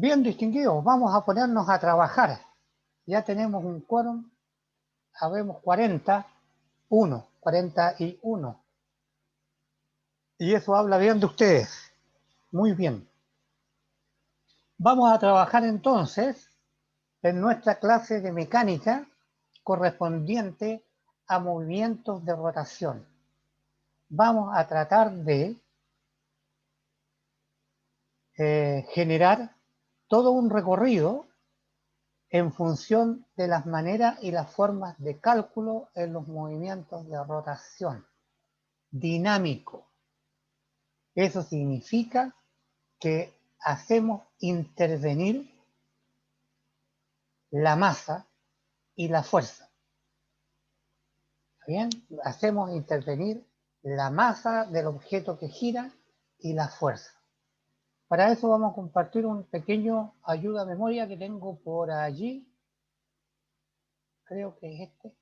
Bien distinguidos, vamos a ponernos a trabajar. Ya tenemos un quórum, habemos 41. Y eso habla bien de ustedes. Muy bien. Vamos a trabajar entonces en nuestra clase de mecánica correspondiente a movimientos de rotación. Vamos a tratar de generar todo un recorrido en función de las maneras y las formas de cálculo en los movimientos de rotación. Dinámico. Eso significa que hacemos intervenir la masa y la fuerza. ¿Bien? Hacemos intervenir la masa del objeto que gira y la fuerza. Para eso vamos a compartir un pequeño ayuda a memoria que tengo por allí. Creo que es este.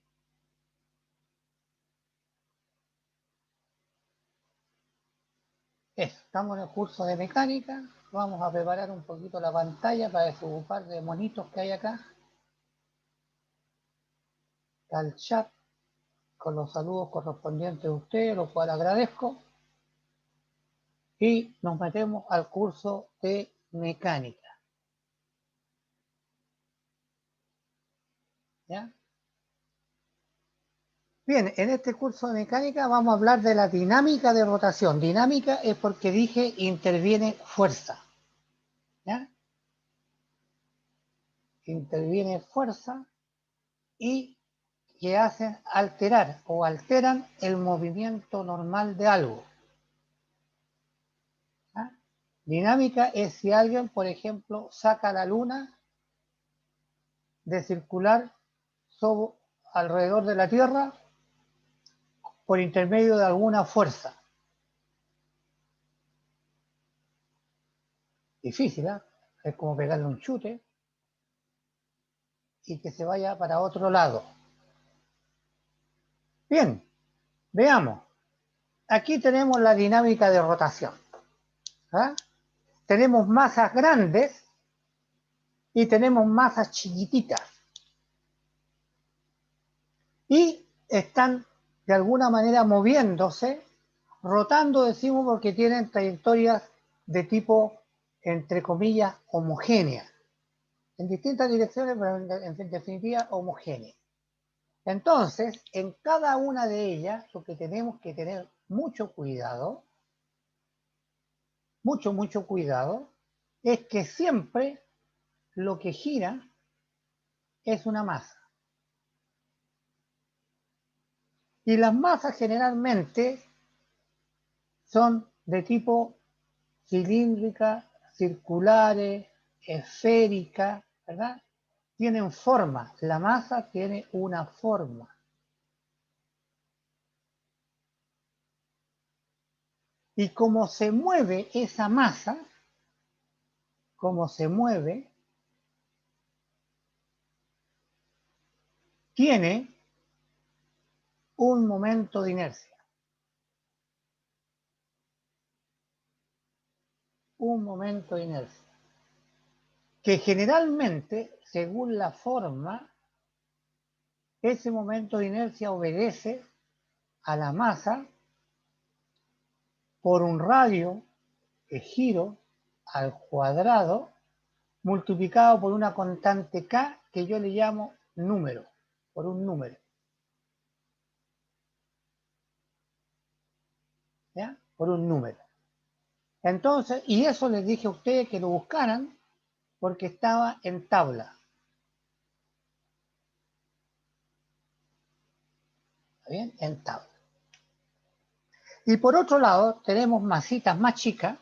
Eso, estamos en el curso de mecánica. Vamos a preparar un poquito la pantalla para desocupar de monitos que hay acá. Está el chat con los saludos correspondientes a ustedes, lo cual agradezco. Y nos metemos al curso de mecánica. ¿Ya? Bien, en este curso de mecánica vamos a hablar de la dinámica de rotación. Dinámica es porque dije interviene fuerza. ¿Ya? Interviene fuerza y que hacen alterar o alteran el movimiento normal de algo. ¿Ya? Dinámica es si alguien, por ejemplo, saca la luna de circular alrededor de la Tierra por intermedio de alguna fuerza. Difícil, ¿eh? Es como pegarle un chute y que se vaya para otro lado. Bien, veamos. Aquí tenemos la dinámica de rotación. ¿Ah? Tenemos masas grandes y tenemos masas chiquititas. Y están de alguna manera moviéndose, rotando, decimos, porque tienen trayectorias de tipo, entre comillas, homogénea. En distintas direcciones, pero en definitiva homogénea. Entonces, en cada una de ellas, lo que tenemos que tener mucho cuidado, mucho cuidado, es que siempre lo que gira es una masa. Y las masas generalmente son de tipo cilíndrica, circulares, esférica, ¿verdad? Tienen forma, la masa tiene una forma. Y como se mueve esa masa, como se mueve, tiene un momento de inercia. Un momento de inercia. Que generalmente, según la forma, ese momento de inercia obedece a la masa por un radio de giro al cuadrado multiplicado por una constante K que yo le llamo número, por un número. ¿Ya? Por un número. Entonces, y eso les dije a ustedes que lo buscaran porque estaba en tabla. ¿Está bien? En tabla. Y por otro lado, tenemos masitas más chicas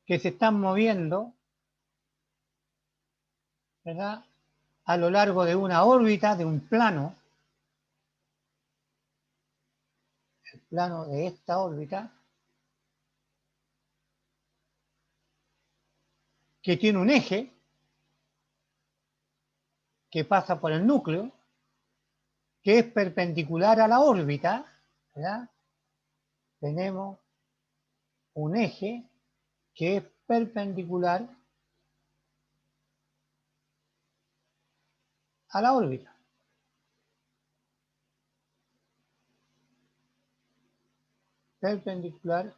que se están moviendo, ¿verdad?, a lo largo de una órbita, de un plano, el plano de esta órbita, que tiene un eje que pasa por el núcleo, que es perpendicular a la órbita, ¿verdad? Tenemos un eje que es perpendicular a la órbita. Perpendicular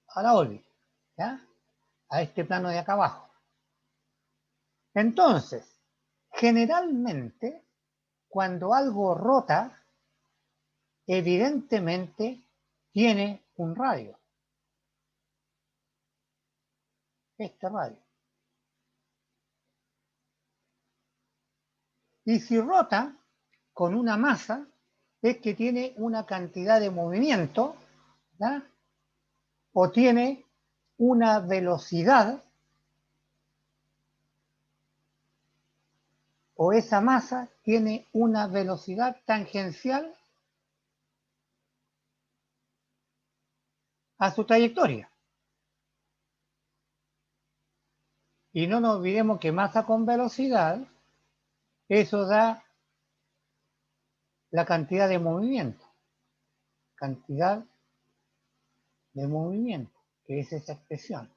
a la órbita, ¿ya? A este plano de acá abajo. Entonces, generalmente, cuando algo rota, evidentemente tiene un radio. Este radio. Y si rota con una masa, es que tiene una cantidad de movimiento, ¿ya? O tiene una velocidad, o esa masa tiene una velocidad tangencial a su trayectoria. Y no nos olvidemos que masa con velocidad, eso da la cantidad de movimiento. Cantidad de movimiento, que es esa expresión.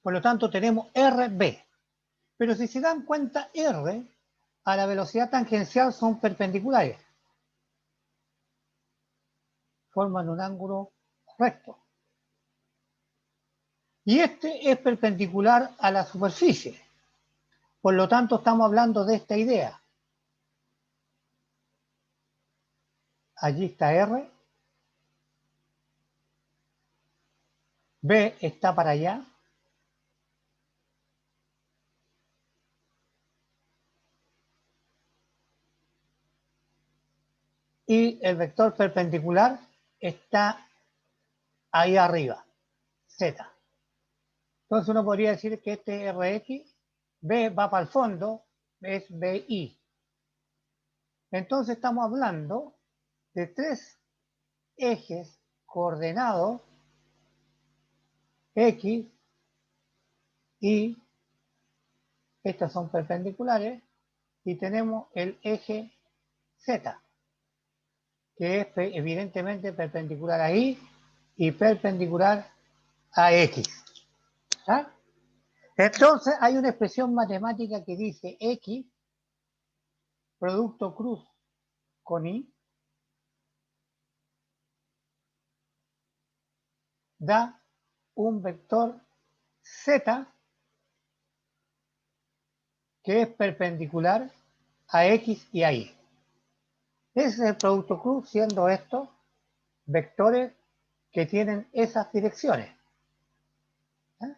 Por lo tanto, tenemos RB. Pero si se dan cuenta, R a la velocidad tangencial son perpendiculares. Forman un ángulo recto. Y este es perpendicular a la superficie. Por lo tanto, estamos hablando de esta idea. Allí está R. B está para allá. Y el vector perpendicular está ahí arriba, Z. Entonces uno podría decir que este Rx, B va para el fondo, es BI. Entonces estamos hablando de tres ejes coordenados X, Y, estas son perpendiculares, y tenemos el eje Z, que es evidentemente perpendicular a Y y perpendicular a X. ¿Ah? Entonces hay una expresión matemática que dice X, producto cruz con Y, da un vector Z que es perpendicular a X y a Y. Ese es el producto cruz, siendo estos vectores que tienen esas direcciones. ¿Eh?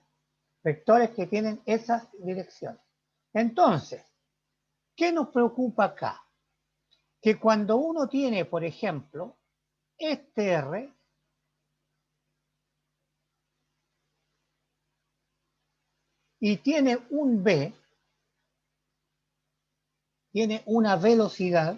Vectores que tienen esas direcciones. Entonces, ¿qué nos preocupa acá? Que cuando uno tiene, por ejemplo, este R, y tiene un B, tiene una velocidad,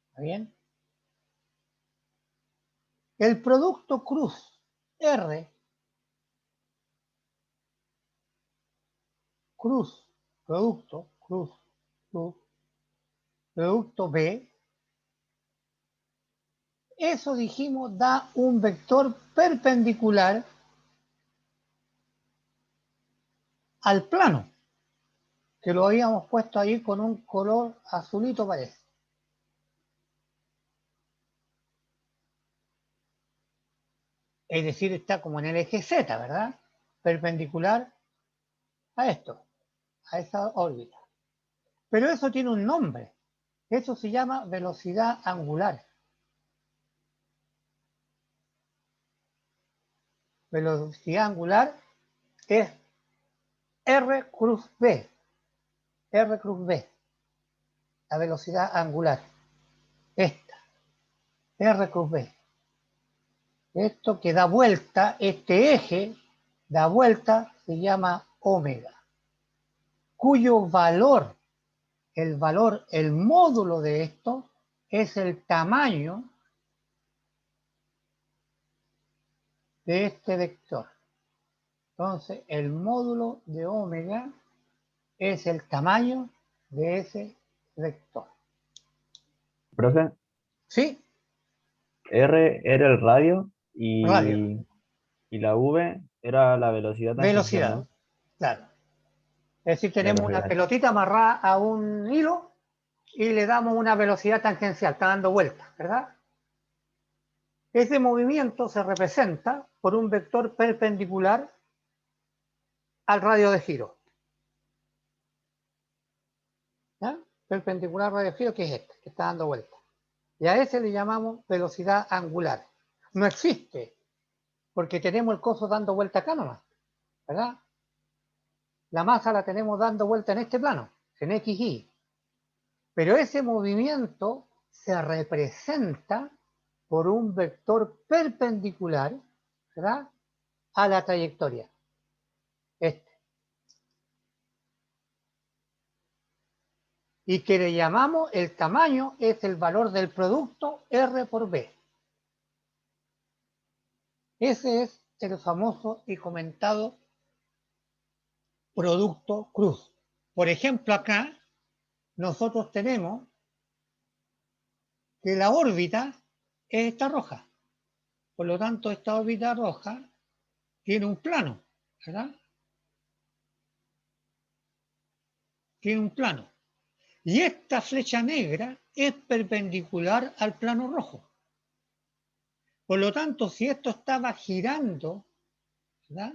¿está bien? El producto cruz R, cruz, producto, cruz, cruz, producto B, eso dijimos da un vector perpendicular al plano, que lo habíamos puesto ahí con un color azulito parece. Es decir, está como en el eje Z, ¿verdad? Perpendicular a esto, a esa órbita. Pero eso tiene un nombre. Eso se llama velocidad angular. Velocidad angular es R cruz B. R cruz B. La velocidad angular. Esta. R cruz B. Esto que da vuelta, este eje da vuelta, se llama omega, cuyo valor, el módulo de esto es el tamaño de este vector. Entonces, el módulo de omega es el tamaño de ese vector. Profe, ¿Sí? R era el radio Radio. y la V era la velocidad tangencial, Velocidad. ¿no? Claro. Es decir, Ya, tenemos profe, una gracias. pelotita amarrada a un hilo y le damos una velocidad tangencial, está dando vueltas, ¿verdad? Ese movimiento se representa por un vector perpendicular al radio de giro. ¿Ya? Perpendicular al radio de giro, que es este, que está dando vueltas. Y a ese le llamamos velocidad angular. No existe, porque tenemos el coso dando vuelta acá nomás, ¿verdad? La masa la tenemos dando vuelta en este plano, en X, Y. Pero ese movimiento se representa por un vector perpendicular, ¿verdad?, a la trayectoria. Este. Y que le llamamos el tamaño, es el valor del producto R por B. Ese es el famoso y comentado producto cruz. Por ejemplo, acá nosotros tenemos que la órbita es esta roja. Por lo tanto, esta órbita roja tiene un plano, ¿verdad? Tiene un plano. Y esta flecha negra es perpendicular al plano rojo. Por lo tanto, si esto estaba girando, ¿verdad?,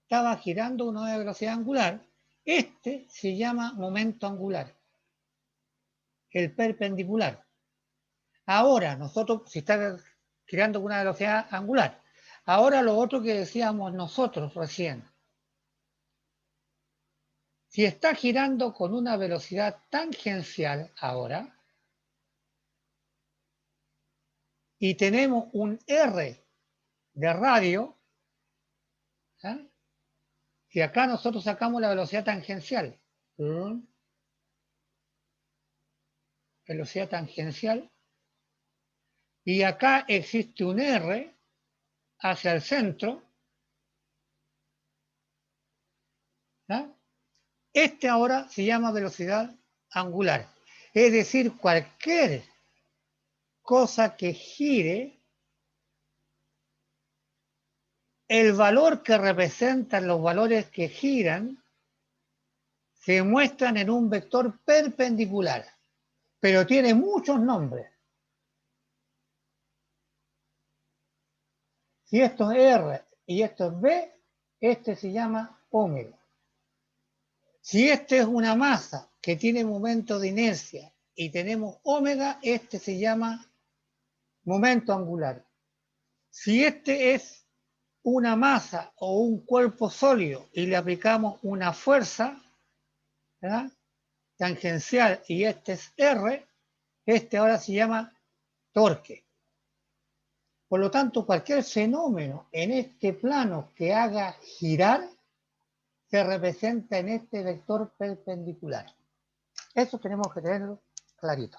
estaba girando a una velocidad angular, este se llama momento angular, el perpendicular. Ahora, nosotros, si está girando con una velocidad angular, ahora lo otro que decíamos nosotros recién, si está girando con una velocidad tangencial ahora, y tenemos un R de radio, ¿eh?, y acá nosotros sacamos la velocidad tangencial, velocidad tangencial, y acá existe un R hacia el centro, ¿eh?, este ahora se llama velocidad angular. Es decir, cualquier cosa que gire, el valor que representan los valores que giran se muestran en un vector perpendicular, pero tiene muchos nombres. Si esto es R y esto es B, este se llama omega. Si este es una masa que tiene momento de inercia y tenemos omega, este se llama momento angular. Si este es una masa o un cuerpo sólido y le aplicamos una fuerza, ¿verdad?, tangencial, y este es R, este ahora se llama torque. Por lo tanto, cualquier fenómeno en este plano que haga girar se representa en este vector perpendicular. Eso tenemos que tenerlo clarito.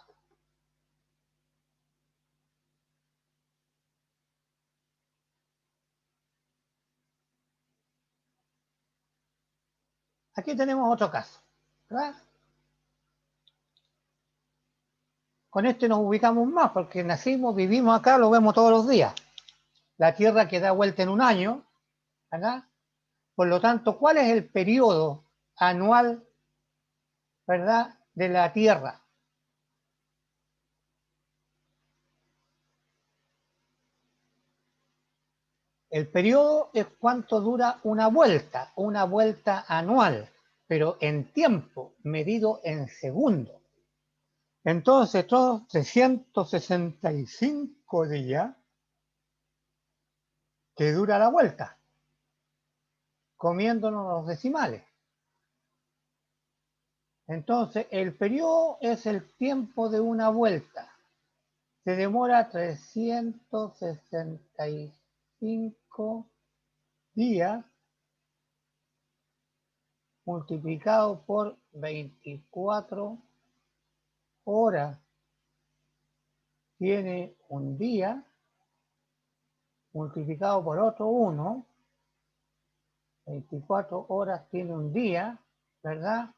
Aquí tenemos otro caso, ¿verdad? Con este nos ubicamos más porque nacimos, vivimos acá, lo vemos todos los días. La Tierra que da vuelta en un año, ¿verdad? Por lo tanto, ¿cuál es el periodo anual, ¿verdad?, de la Tierra? El periodo es cuánto dura una vuelta anual, pero en tiempo, medido en segundos. Entonces, estos 365 días que dura la vuelta, comiéndonos los decimales. Entonces, el periodo es el tiempo de una vuelta. Se demora 365 días multiplicado por 24 horas. Tiene un día multiplicado por otro 1 24 horas tiene un día, ¿verdad?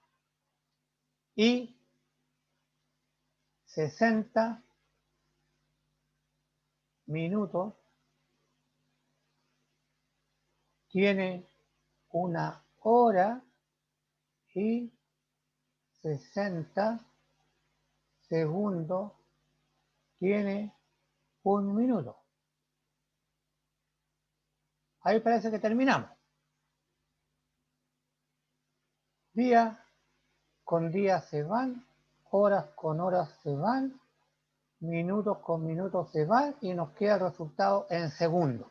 Y 60 minutos tiene una hora y 60 segundos tiene un minuto. Ahí parece que terminamos. Día con día se van, horas con horas se van, minutos con minutos se van y nos queda el resultado en segundos.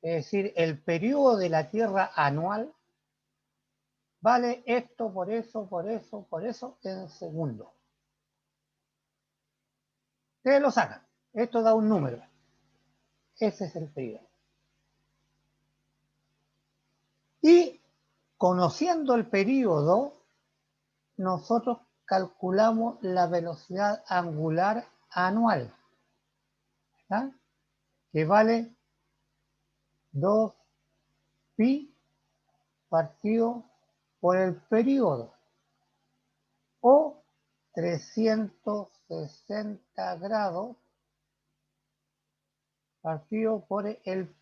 Es decir, el periodo de la Tierra anual vale esto por eso, por eso, por eso en segundos. Ustedes lo sacan. Esto da un número. Ese es el periodo. Y conociendo el periodo, nosotros calculamos la velocidad angular anual, ¿verdad? Que vale 2pi partido por el periodo, o 360 grados partido por el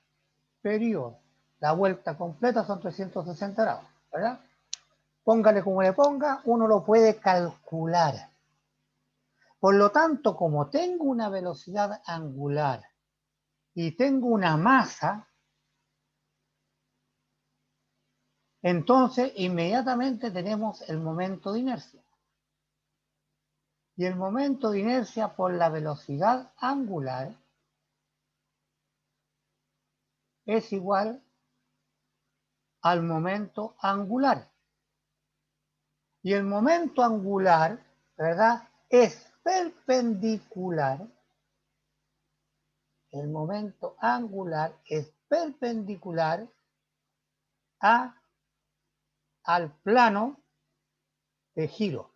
periodo. La vuelta completa son 360 grados, ¿verdad? Póngale como le ponga, uno lo puede calcular. Por lo tanto, como tengo una velocidad angular y tengo una masa, entonces inmediatamente tenemos el momento de inercia. Y el momento de inercia por la velocidad angular es igual al momento angular. Y el momento angular, ¿verdad?, es perpendicular. El momento angular es perpendicular al plano de giro.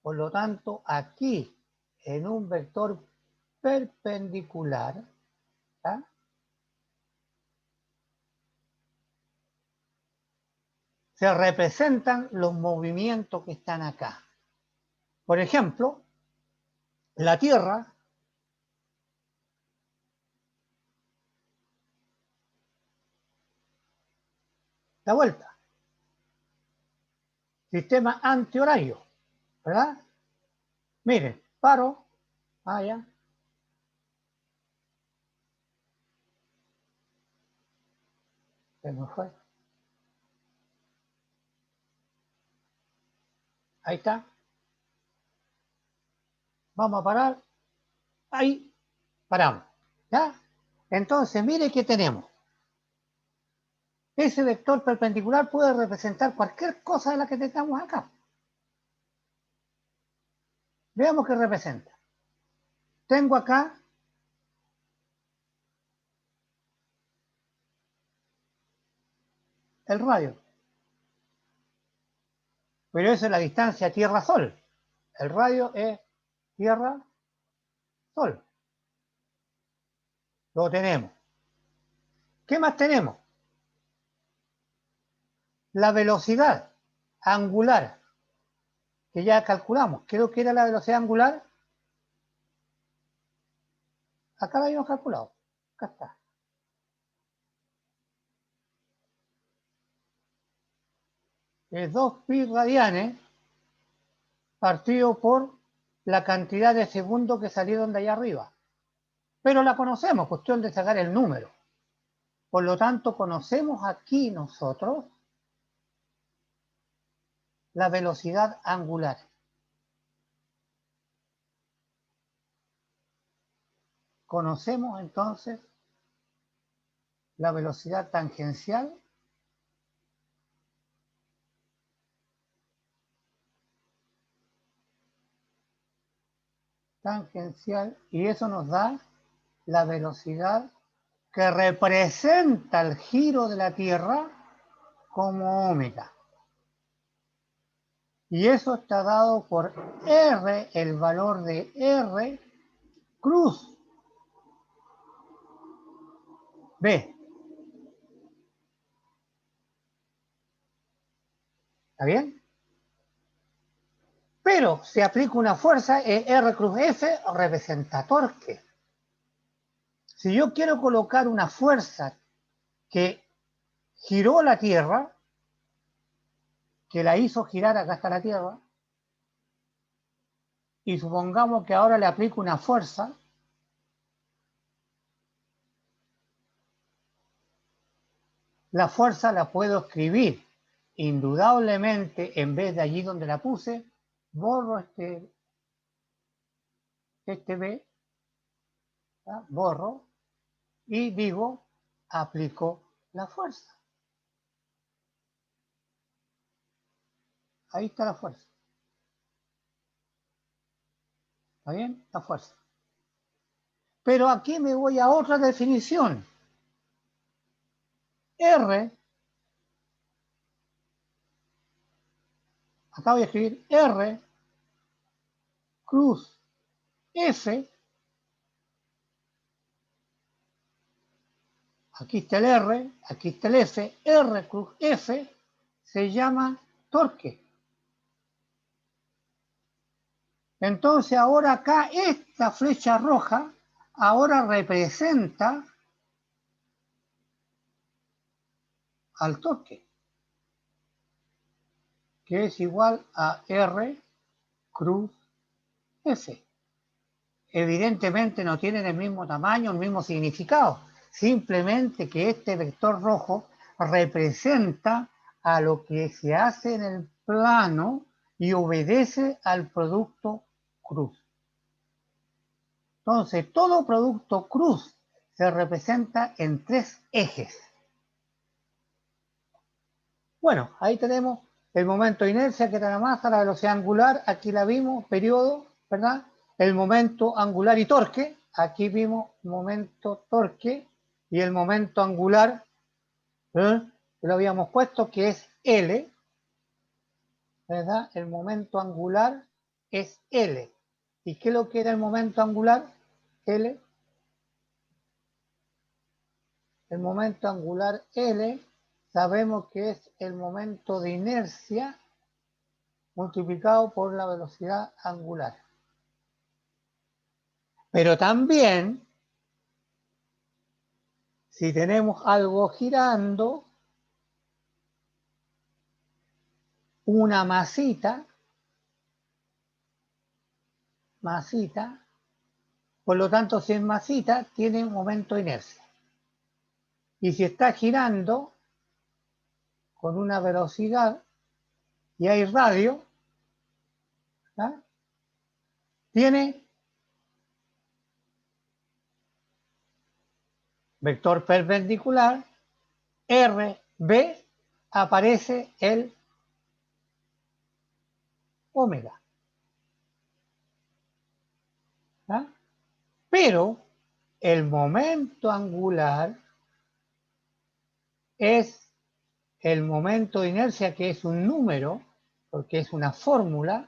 Por lo tanto, aquí en un vector perpendicular, ¿verdad?, se representan los movimientos que están acá. Por ejemplo, la Tierra da vuelta. Sistema antihorario, ¿verdad? Miren, paro, allá. Se me fue. Ahí está. Vamos a parar. Ahí paramos. ¿Ya? Entonces, mire qué tenemos. Ese vector perpendicular puede representar cualquier cosa de la que tengamos acá. Veamos qué representa. Tengo acá el radio. Pero eso es la distancia Tierra-Sol. El radio es Tierra-Sol. Lo tenemos. ¿Qué más tenemos? La velocidad angular, que ya calculamos. Creo que era la velocidad angular. Acá la habíamos calculado. Acá está. Es 2pi radianes partido por la cantidad de segundos que salieron de allá arriba. Pero la conocemos, cuestión de sacar el número. Por lo tanto, conocemos aquí nosotros la velocidad angular. Conocemos entonces la velocidad tangencial y eso nos da la velocidad que representa el giro de la Tierra como ómega. Y eso está dado por R, el valor de R cruz B. ¿Está bien? Pero si aplico una fuerza, R cruz F representa torque. Si yo quiero colocar una fuerza que giró la Tierra, que la hizo girar, acá está la Tierra, y supongamos que ahora le aplico una fuerza, la fuerza la puedo escribir. Indudablemente, en vez de allí donde la puse, borro este B, ¿tá? Borro y digo, aplico la fuerza. Ahí está la fuerza. ¿Está bien? La fuerza. Pero aquí me voy a otra definición. R, acá voy a escribir R cruz F, aquí está el R, aquí está el F, R cruz F se llama torque. Entonces ahora acá esta flecha roja ahora representa al torque, que es igual a R cruz F. Evidentemente no tienen el mismo tamaño, el mismo significado, simplemente que este vector rojo representa a lo que se hace en el plano y obedece al producto cruz. Entonces, todo producto cruz se representa en 3 ejes. Bueno, ahí tenemos el momento de inercia, que era la masa, la velocidad angular, aquí la vimos, periodo, ¿verdad? El momento angular y torque, aquí vimos momento torque, y el momento angular, que lo habíamos puesto, que es L, ¿verdad? El momento angular es L. ¿Y qué es lo que era el momento angular? L. El momento angular L, sabemos que es el momento de inercia multiplicado por la velocidad angular. Pero también, si tenemos algo girando, una masita, por lo tanto, si es masita, tiene un momento de inercia. Y si está girando con una velocidad y hay radio, ¿ah? Tiene vector perpendicular, RB, aparece el omega. ¿Ah? Pero el momento angular es el momento de inercia, que es un número, porque es una fórmula,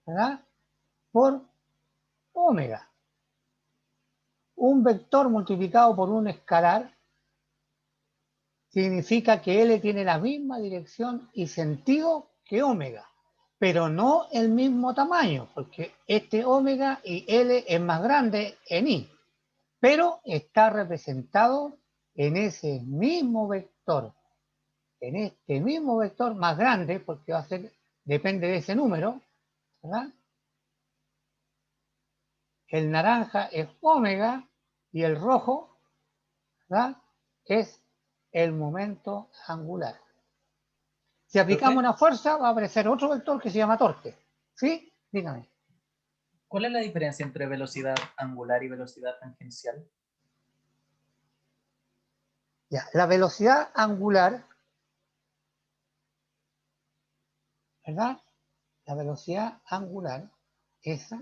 ¿verdad? Por omega. Un vector multiplicado por un escalar significa que L tiene la misma dirección y sentido que omega, pero no el mismo tamaño, porque este omega y L es más grande en I, pero está representado en ese mismo vector, en este mismo vector más grande, porque va a ser, depende de ese número, ¿verdad? El naranja es omega y el rojo, ¿verdad?, es el momento angular. Si aplicamos una fuerza, va a aparecer otro vector que se llama torque. ¿Sí? Dígame. ¿Cuál es la diferencia entre velocidad angular y velocidad tangencial? Ya, la velocidad angular, ¿verdad? La velocidad angular, esa,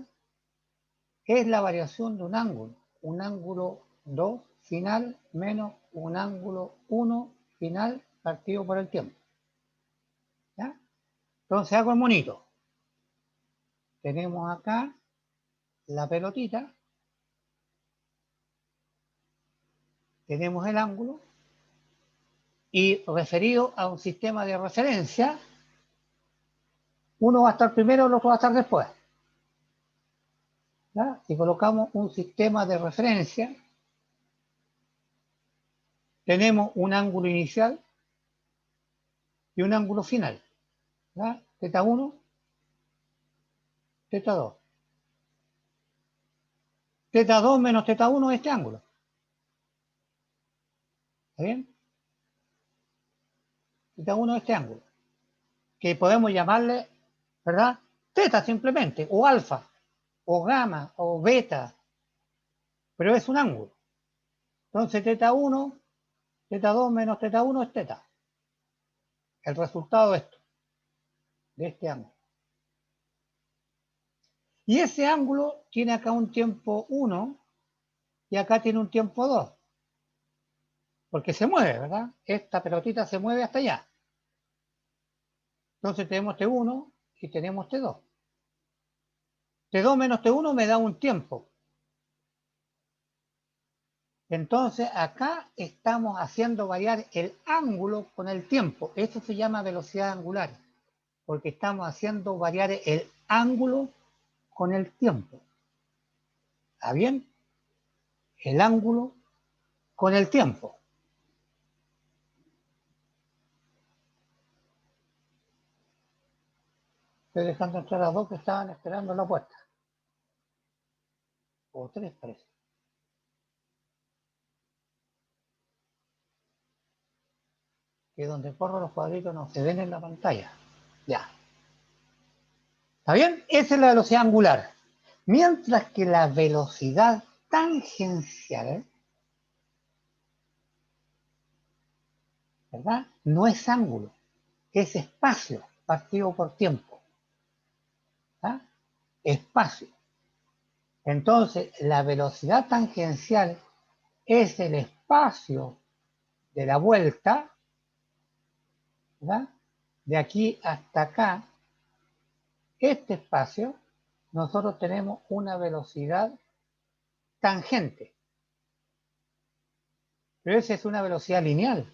es la variación de un ángulo 2 final menos un ángulo 1 final partido por el tiempo. ¿Ya? Entonces hago el monito. Tenemos acá la pelotita, tenemos el ángulo y referido a un sistema de referencia, Uno va a estar primero, el otro va a estar después. ¿Ya? Si colocamos un sistema de referencia, tenemos un ángulo inicial y un ángulo final. ¿Ya? Teta 1, teta 2. Teta 2 menos teta 1 es este ángulo. ¿Está bien? Teta 1 es este ángulo. Que podemos llamarle, ¿verdad? Teta simplemente, o alfa, o gamma, o beta. Pero es un ángulo. Entonces teta 1, teta 2 menos teta 1 es teta. El resultado de esto, de este ángulo. Y ese ángulo tiene acá un tiempo 1 y acá tiene un tiempo 2. Porque se mueve, ¿verdad? Esta pelotita se mueve hasta allá. Entonces tenemos T1 y tenemos T2. T2 menos T1 me da un tiempo. Entonces acá estamos haciendo variar el ángulo con el tiempo. Esto se llama velocidad angular, porque estamos haciendo variar el ángulo con el tiempo. ¿Está bien? El ángulo con el tiempo. Estoy dejando entrar a dos que estaban esperando en la puerta. O tres, parece. Que donde corro los cuadritos no se ven en la pantalla. Ya. ¿Está bien? Esa es la velocidad angular. Mientras que la velocidad tangencial, ¿verdad? No es ángulo, es espacio partido por tiempo. ¿Ah? Espacio. Entonces, la velocidad tangencial es el espacio de la vuelta, ¿verdad? De aquí hasta acá. Este espacio, nosotros tenemos una velocidad tangente. Pero esa es una velocidad lineal,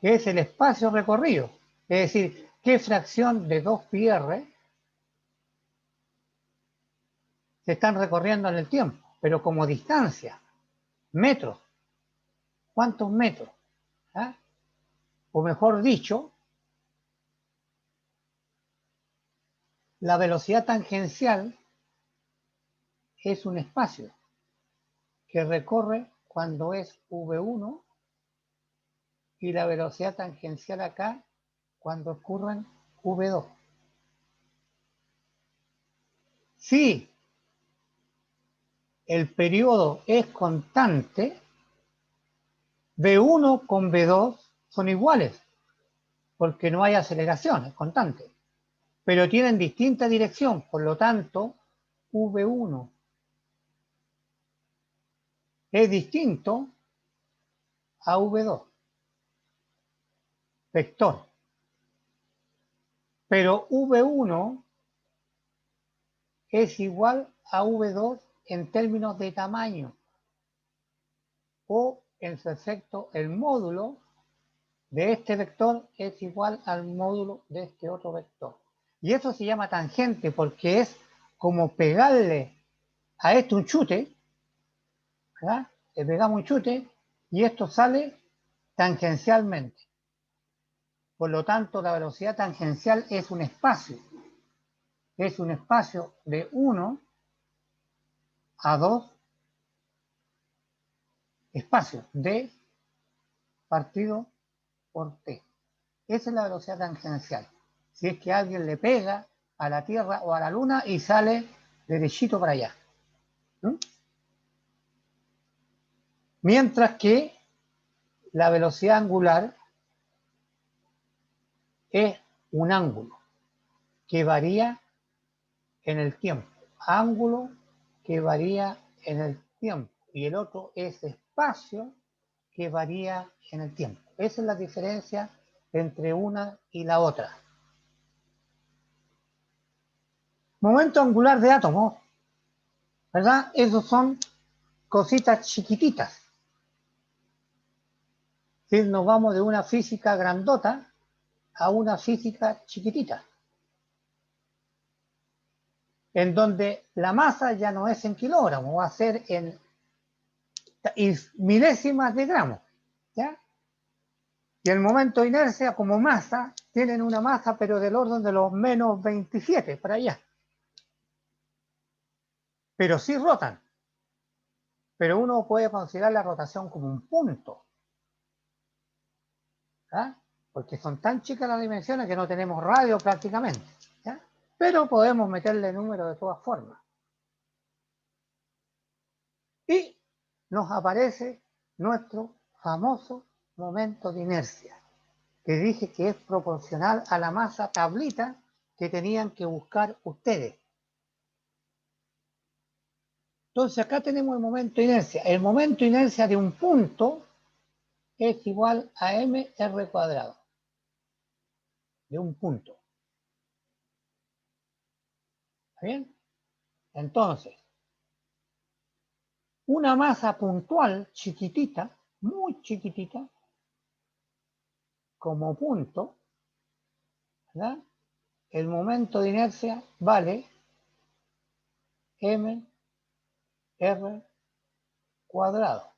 que es el espacio recorrido. Es decir, qué fracción de 2πr se están recorriendo en el tiempo, pero como distancia, metros. ¿Cuántos metros? ¿Ah? O mejor dicho, la velocidad tangencial es un espacio que recorre cuando es v1 y la velocidad tangencial acá cuando ocurren v2. Si el periodo es constante, v1 con v2 son iguales, porque no hay aceleración, es constante, pero tienen distinta dirección, por lo tanto, v1 es distinto a v2, vector. Pero v1 es igual a v2 en términos de tamaño, o en su efecto el módulo de este vector es igual al módulo de este otro vector. Y eso se llama tangente porque es como pegarle a esto un chute, ¿verdad? Le pegamos un chute y esto sale tangencialmente. Por lo tanto, la velocidad tangencial es un espacio de 1 a 2 espacios d partido por t. Esa es la velocidad tangencial. Si es que alguien le pega a la Tierra o a la Luna y sale derechito para allá. ¿Mm? Mientras que la velocidad angular es un ángulo que varía en el tiempo. Ángulo que varía en el tiempo. Y el otro es espacio que varía en el tiempo. Esa es la diferencia entre una y la otra. Momento angular de átomos, ¿verdad? Esos son cositas chiquititas. Si nos vamos de una física grandota a una física chiquitita, en donde la masa ya no es en kilogramos, va a ser en milésimas de gramos, ¿ya? Y el momento de inercia como masa, tienen una masa pero del orden de los menos 27, para allá. Pero sí rotan. Pero uno puede considerar la rotación como un punto, ¿ya? Porque son tan chicas las dimensiones que no tenemos radio prácticamente, ¿ya? Pero podemos meterle número de todas formas. Y nos aparece nuestro famoso momento de inercia, que dije que es proporcional a la masa tablita que tenían que buscar ustedes. Entonces acá tenemos el momento de inercia. El momento de inercia de un punto es igual a mr cuadrado. De un punto. ¿Está bien? Entonces, una masa puntual chiquitita, muy chiquitita, como punto, ¿verdad? El momento de inercia vale mr cuadrado.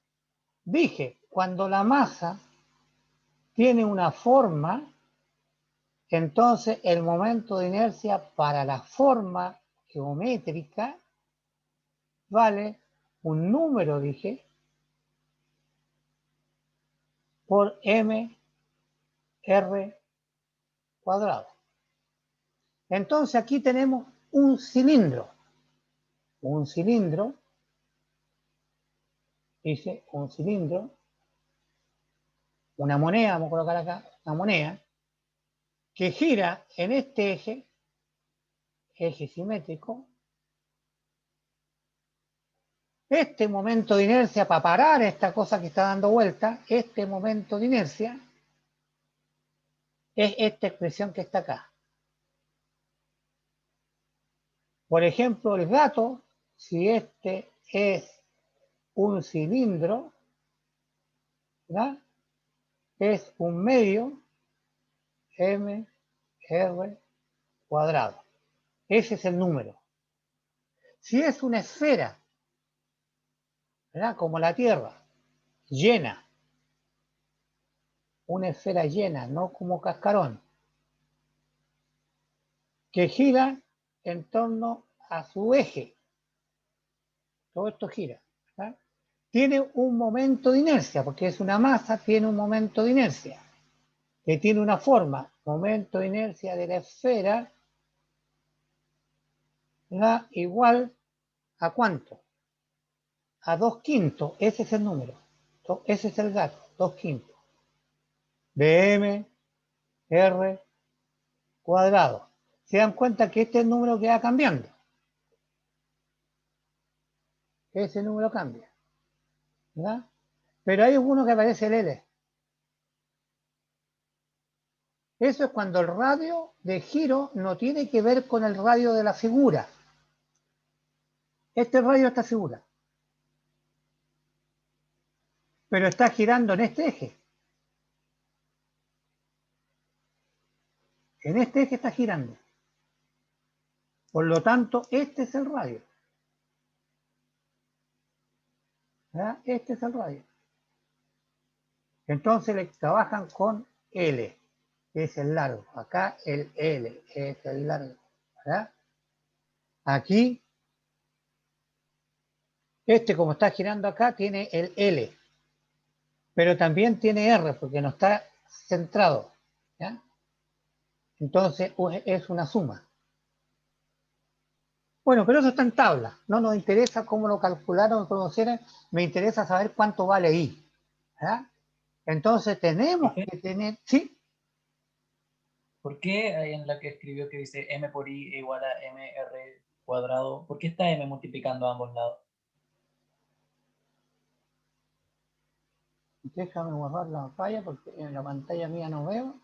Dije, cuando la masa tiene una forma, entonces el momento de inercia para la forma geométrica vale un número, dije, por mr cuadrado. Entonces aquí tenemos un cilindro. Un cilindro, dice un cilindro, una moneda, vamos a colocar acá, una moneda, que gira en este eje simétrico. Este momento de inercia, para parar esta cosa que está dando vuelta, este momento de inercia, es esta expresión que está acá. Por ejemplo, el gato, si este es un cilindro, ¿verdad? Es un medio mr cuadrado. Ese es el número. Si es una esfera, ¿verdad? Como la Tierra, llena, una esfera llena, no como cascarón, que gira en torno a su eje. Todo esto gira, ¿verdad? Tiene un momento de inercia, porque es una masa, tiene un momento de inercia, que tiene una forma, momento de inercia de la esfera, ¿verdad? Igual a ¿cuánto? A 2/5, ese es el número, ese es el gato, 2/5 de mr cuadrado. Se dan cuenta que este es el número que va cambiando. Ese número cambia, ¿verdad? Pero hay uno que aparece el L. Eso es cuando el radio de giro no tiene que ver con el radio de la figura. Este radio está figura, pero está girando en este eje. En este eje está girando. Por lo tanto, este es el radio. ¿Verdad? Este es el radio. Entonces le trabajan con L, que es el largo. Acá el L es el largo, ¿verdad? Aquí, este como está girando acá, tiene el L, pero también tiene R, porque no está centrado, ¿ya? Entonces es una suma. Bueno, pero eso está en tabla. No nos interesa cómo lo calcularon o conocieron, me interesa saber cuánto vale I, ¿verdad? Entonces tenemos que tener, ¿sí? ¿Por qué hay en la que escribió que dice m por i igual a mr cuadrado? ¿Por qué está m multiplicando a ambos lados? Déjame borrar la pantalla porque en la pantalla mía no veo.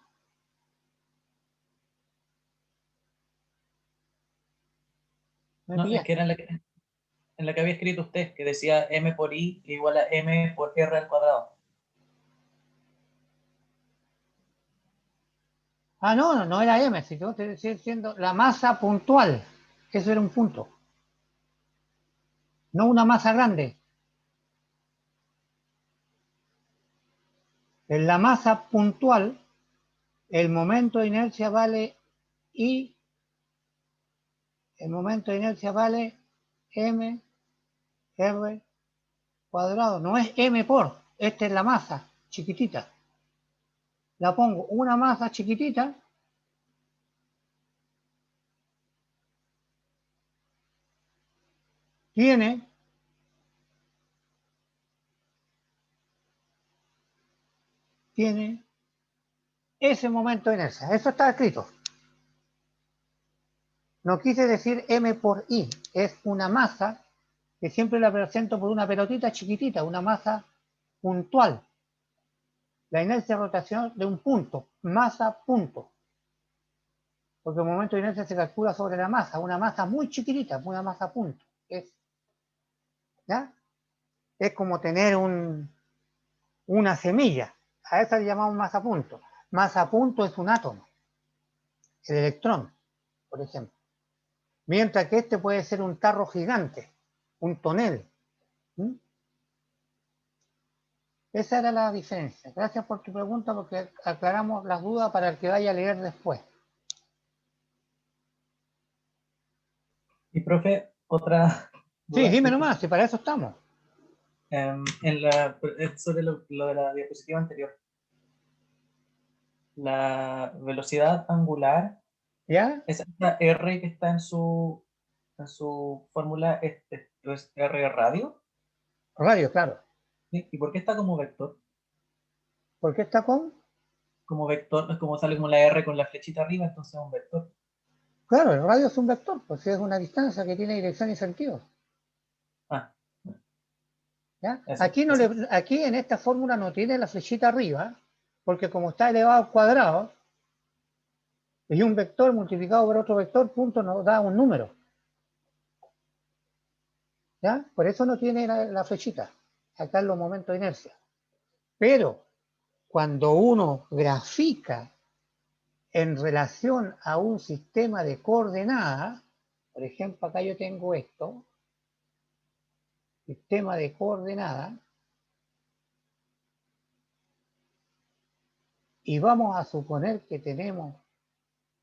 No, es que era en la que había escrito usted, que decía m por i igual a m por r al cuadrado. Ah, no, no era m, si yo te estoy diciendo la masa puntual. Eso era un punto. No una masa grande. En la masa puntual, el momento de inercia vale I, el momento de inercia vale m r cuadrado. No es m por, esta es la masa chiquitita. La pongo una masa chiquitita tiene ese momento de inercia. Eso está escrito. No quise decir m por i, es una masa que siempre la presento por una pelotita chiquitita, una masa puntual. La inercia de rotación de un punto, masa punto. Porque el momento de inercia se calcula sobre la masa, una masa muy chiquitita, una masa punto. ¿Ya? Es como tener una semilla. A esa le llamamos masa punto. Masa punto es un átomo, el electrón, por ejemplo. Mientras que este puede ser un tarro gigante, un tonel. ¿Mm? Esa era la diferencia. Gracias por tu pregunta porque aclaramos las dudas para el que vaya a leer después. Y profe, otra Sí, duda. dime nomás, si para eso estamos. Sobre lo de la diapositiva anterior. La velocidad angular, ¿Ya? esa R que está en su fórmula, ¿es R radio? Radio, claro. ¿Sí? ¿Y por qué está como vector? ¿Por qué está con? Como vector, es como sale como la R con la flechita arriba, entonces es un vector. Claro, el radio es un vector, pues es una distancia que tiene dirección y sentido. Ah, ¿Ya? eso, Aquí, eso. aquí en esta fórmula no tiene la flechita arriba, porque como está elevado al cuadrado, y un vector multiplicado por otro vector, punto, nos da un número. ¿Ya? Por eso no tiene la flechita. Acá en los momentos de inercia. Pero cuando uno grafica en relación a un sistema de coordenadas, por ejemplo, acá yo tengo esto, sistema de coordenadas, y vamos a suponer que tenemos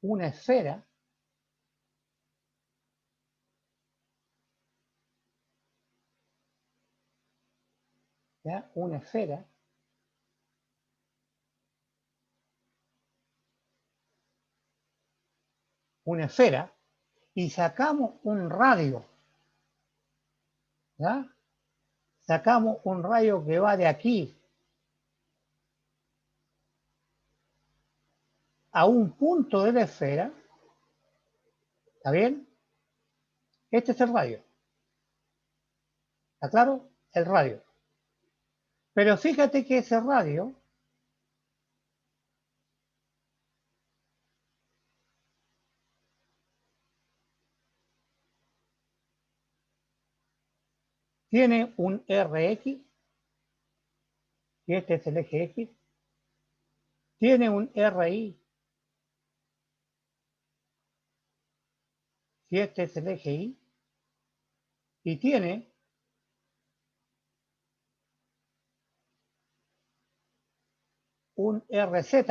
una esfera, ¿ya? Una esfera, y sacamos un radio, ¿ya? Sacamos un rayo que va de aquí a un punto de la esfera, ¿está bien? Este es el radio, ¿está claro? El radio. Pero fíjate que ese radio tiene un Rx, y este es el eje X, tiene un RI, si este es el eje Y, y tiene un RZ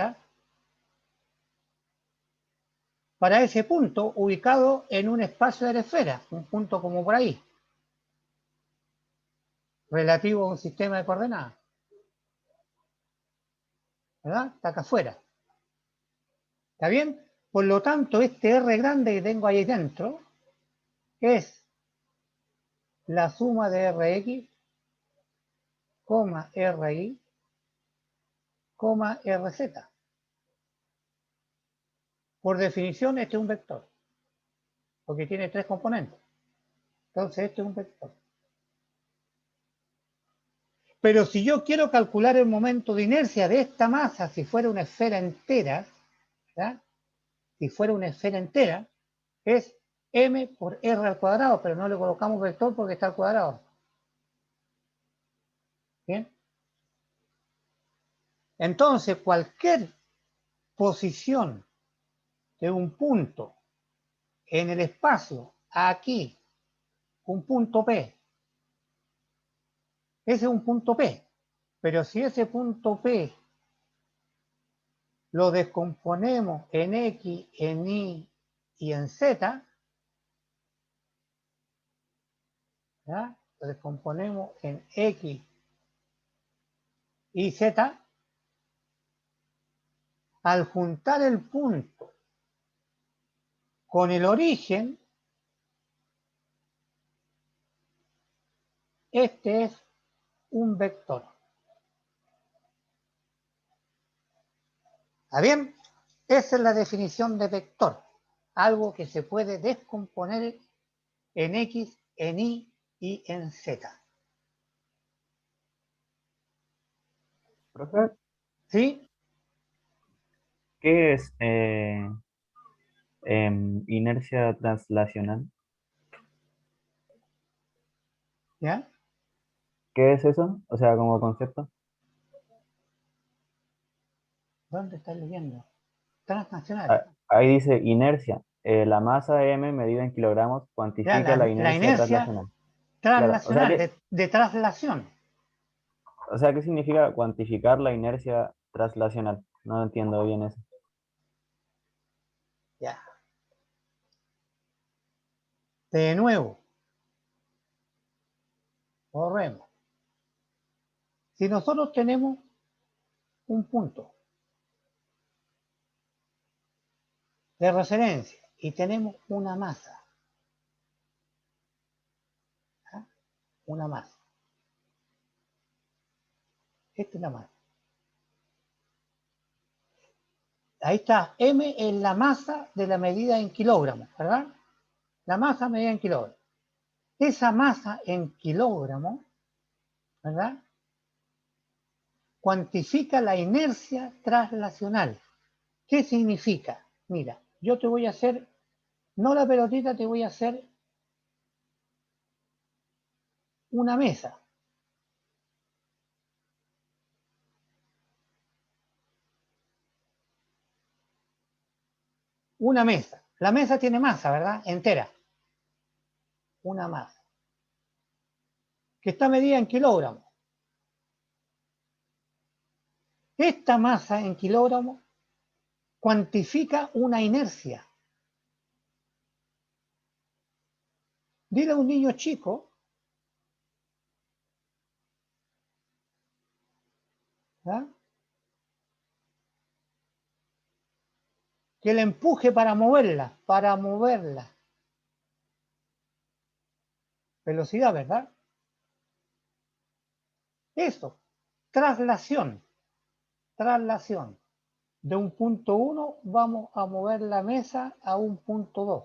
para ese punto ubicado en un espacio de la esfera, un punto como por ahí, relativo a un sistema de coordenadas. ¿Verdad? Está acá afuera. ¿Está bien? Por lo tanto, este R grande que tengo ahí dentro es la suma de Rx, Ri, Rz. Por definición, este es un vector, porque tiene tres componentes. Entonces, este es un vector. Pero si yo quiero calcular el momento de inercia de esta masa, si fuera una esfera entera, ¿verdad? Si fuera una esfera entera, es m por r al cuadrado, pero no le colocamos vector porque está al cuadrado. ¿Bien? Entonces, cualquier posición de un punto en el espacio, aquí, un punto P. Ese es un punto P. Pero si ese punto P lo descomponemos en X, en Y y en Z, ¿ya? Lo descomponemos en X y Z, al juntar el punto con el origen, este es un vector. ¿Está bien? Esa es la definición de vector. Algo que se puede descomponer en X, en Y y en Z. Profe, ¿Sí? ¿qué es inercia translacional? ¿Ya? ¿Qué es eso? O sea, como concepto. ¿Dónde estás leyendo? Transnacional. Ah, ahí dice inercia. La masa m medida en kilogramos Ya, cuantifica la la inercia inercia translacional. Claro, translacional, de traslación. o sea, ¿qué significa cuantificar la inercia translacional? No entiendo bien eso. Ya. De nuevo, borremos. Si nosotros tenemos un punto de referencia y tenemos una masa, ¿ah? Una masa. Esta es la masa. Ahí está, M es la masa de la medida en kilogramos, ¿verdad? La masa medida en kilogramos. Esa masa en kilogramos, ¿verdad? Cuantifica la inercia translacional. ¿Qué significa? Mira, yo te voy a hacer, no la pelotita, te voy a hacer una mesa. Una mesa. La mesa tiene masa, ¿verdad? Entera. Una masa. Que está medida en kilogramos. Esta masa en kilogramos cuantifica una inercia. Dile a un niño chico, ¿verdad? Que le empuje para moverla, Velocidad, ¿verdad? Eso, traslación. De un punto 1 vamos a mover la mesa a un punto 2.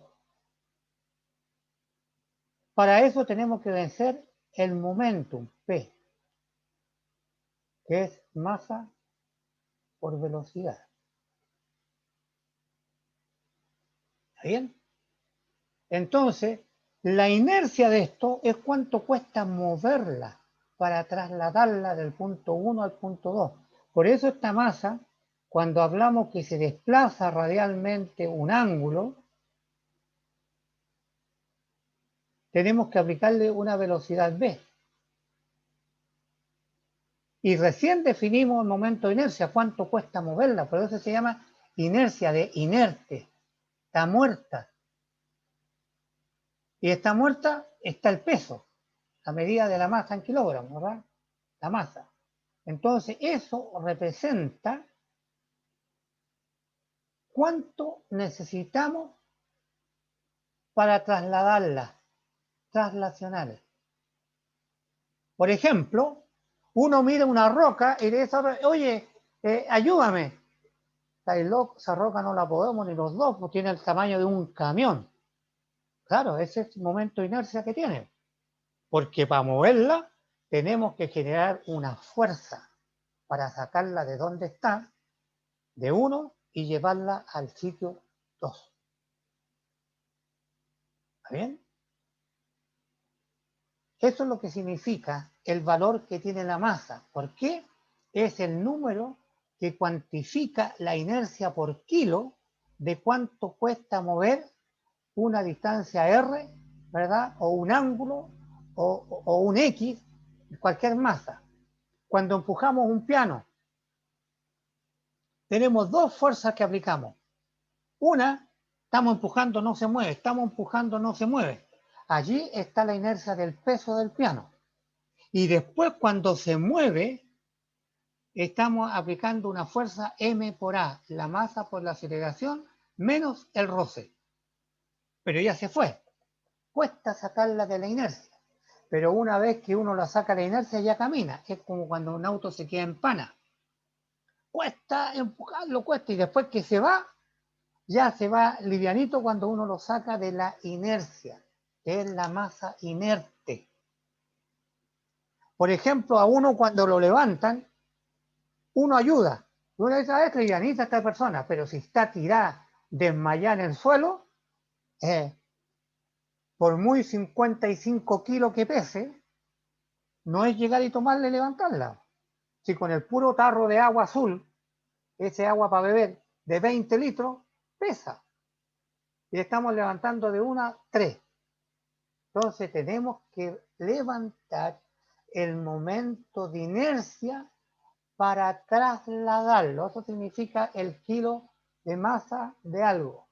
Para eso tenemos que vencer el momentum, P, que es masa por velocidad. ¿Está bien? Entonces, la inercia de esto es cuánto cuesta moverla para trasladarla del punto 1 al punto 2. Por eso esta masa, cuando hablamos que se desplaza radialmente un ángulo, tenemos que aplicarle una velocidad v. Y recién definimos el momento de inercia, cuánto cuesta moverla, por eso se llama inercia de inerte, está muerta. Y está muerta, está el peso, la medida de la masa en kilogramos, ¿verdad? La masa. Entonces, eso representa cuánto necesitamos para trasladarlas, traslacionales. Por ejemplo, uno mira una roca y le dice, oye, ayúdame. Esa roca no la podemos ni los dos, porque tiene el tamaño de un camión. Claro, ese es el momento de inercia que tiene. Porque para moverla tenemos que generar una fuerza para sacarla de donde está, de 1, y llevarla al sitio 2. ¿Está bien? Eso es lo que significa el valor que tiene la masa. ¿Por qué? Es el número que cuantifica la inercia por kilo de cuánto cuesta mover una distancia R, ¿verdad? O un ángulo, o un X, cualquier masa. Cuando empujamos un piano, tenemos dos fuerzas que aplicamos. Una, estamos empujando, no se mueve, estamos empujando, no se mueve. Allí está la inercia del peso del piano. Y después, cuando se mueve, estamos aplicando una fuerza M por A, la masa por la aceleración, menos el roce. Pero ya se fue. Cuesta sacarla de la inercia. Pero una vez que uno la saca de la inercia, ya camina. Es como cuando un auto se queda en pana. Cuesta empujarlo, cuesta. Y después que se va, ya se va livianito cuando uno lo saca de la inercia, que es la masa inerte. Por ejemplo, a uno cuando lo levantan, uno ayuda. Uno dice, es livianita esta persona, pero si está tirada, desmayada en el suelo, por muy 55 kilos que pese, no es llegar y tomarla y levantarla. Si con el puro tarro de agua azul, ese agua para beber de 20 litros, pesa. Y estamos levantando de 1 a 3. Entonces tenemos que levantar el momento de inercia para trasladarlo. Eso significa el kilo de masa de algo.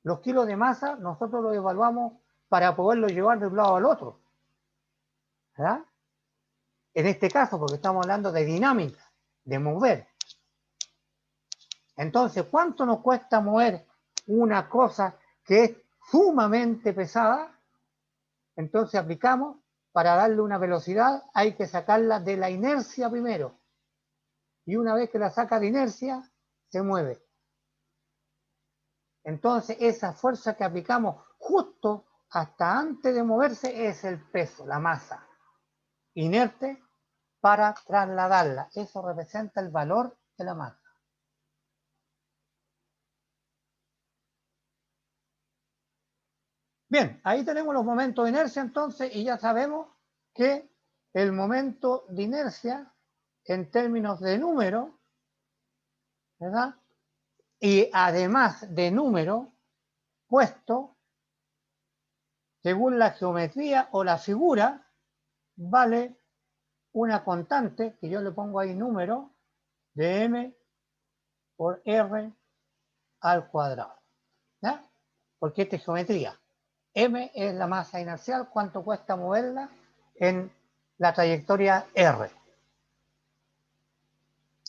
Los kilos de masa nosotros los evaluamos para poderlo llevar de un lado al otro, ¿verdad? En este caso, porque estamos hablando de dinámica, de mover. Entonces, ¿cuánto nos cuesta mover una cosa que es sumamente pesada? Entonces aplicamos, para darle una velocidad, hay que sacarla de la inercia primero. Y una vez que la saca de inercia, se mueve. Entonces, esa fuerza que aplicamos justo hasta antes de moverse es el peso, la masa inerte para trasladarla. Eso representa el valor de la masa. Bien, ahí tenemos los momentos de inercia entonces y ya sabemos que el momento de inercia en términos de número, ¿verdad? Y además de número puesto, según la geometría o la figura, vale una constante, que yo le pongo ahí número, de m por r al cuadrado. ¿Ya? Porque esta es geometría. M es la masa inercial, cuánto cuesta moverla en la trayectoria R.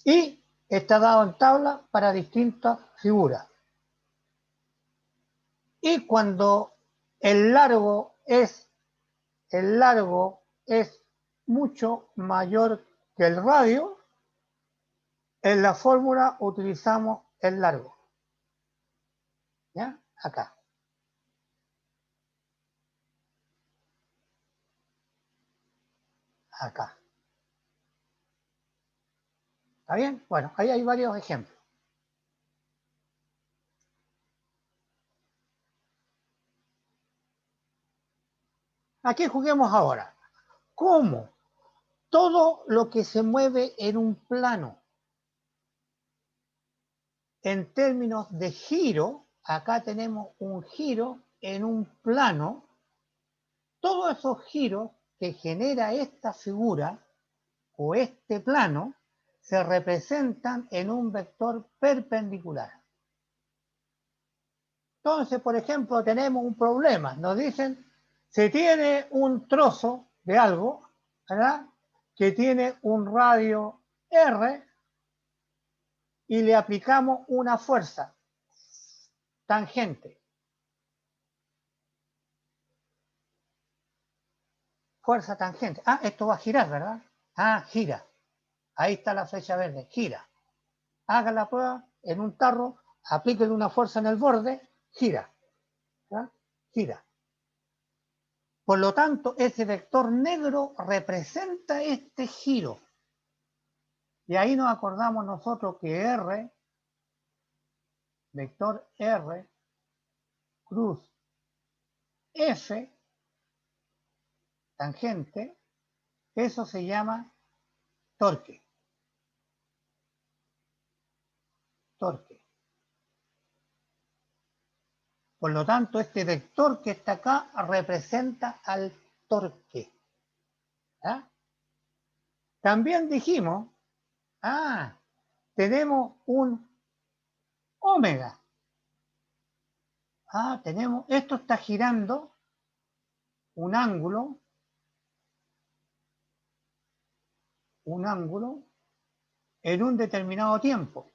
Y está dado en tabla para distintas figuras. Y cuando el largo es mucho mayor que el radio, en la fórmula utilizamos el largo. ¿Ya? Acá. Acá. ¿Está bien? Bueno, ahí hay varios ejemplos. Aquí juguemos ahora. ¿Cómo? Todo lo que se mueve en un plano, en términos de giro, acá tenemos un giro en un plano, todos esos giros que genera esta figura o este plano se representan en un vector perpendicular. Entonces, por ejemplo, tenemos un problema. Nos dicen, se tiene un trozo de algo, ¿verdad? Que tiene un radio R y le aplicamos una fuerza tangente. Fuerza tangente. Ah, esto va a girar, ¿verdad? Ah, gira. Ahí está la flecha verde, gira. Haga la prueba en un tarro, aplíquele una fuerza en el borde, gira. ¿Ya? Gira. Por lo tanto, ese vector negro representa este giro. Y ahí nos acordamos nosotros que R, vector R, cruz F, tangente, eso se llama torque. Torque. Por lo tanto, este vector que está acá representa al torque. ¿Ah? También dijimos, tenemos un omega. Esto está girando un ángulo en un determinado tiempo.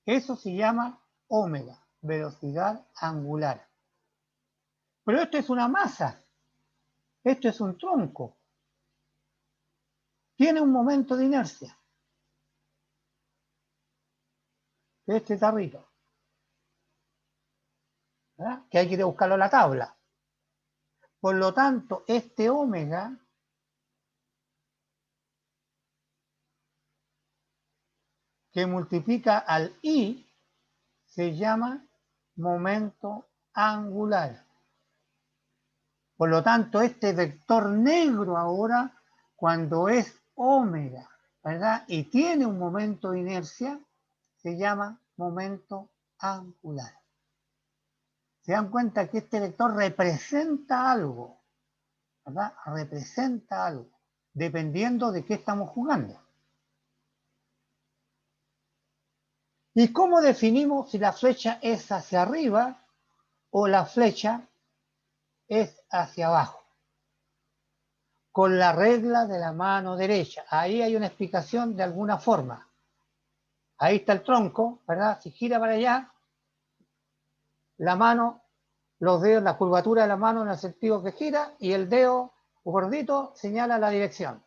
Eso se llama omega, velocidad angular. Pero esto es una masa, esto es un tronco. Tiene un momento de inercia. Este tarrito. ¿Verdad? Que hay que ir a buscarlo a la tabla. Por lo tanto, este omega que multiplica al I se llama momento angular. Por lo tanto, este vector negro ahora, cuando es omega, ¿verdad? Y tiene un momento de inercia, se llama momento angular. Se dan cuenta que este vector representa algo, ¿verdad? Representa algo, dependiendo de qué estamos jugando. ¿Y cómo definimos si la flecha es hacia arriba o la flecha es hacia abajo? Con la regla de la mano derecha. Ahí hay una explicación de alguna forma. Ahí está el tronco, ¿verdad? Si gira para allá, la mano, los dedos, la curvatura de la mano en el sentido que gira, y el dedo gordito señala la dirección.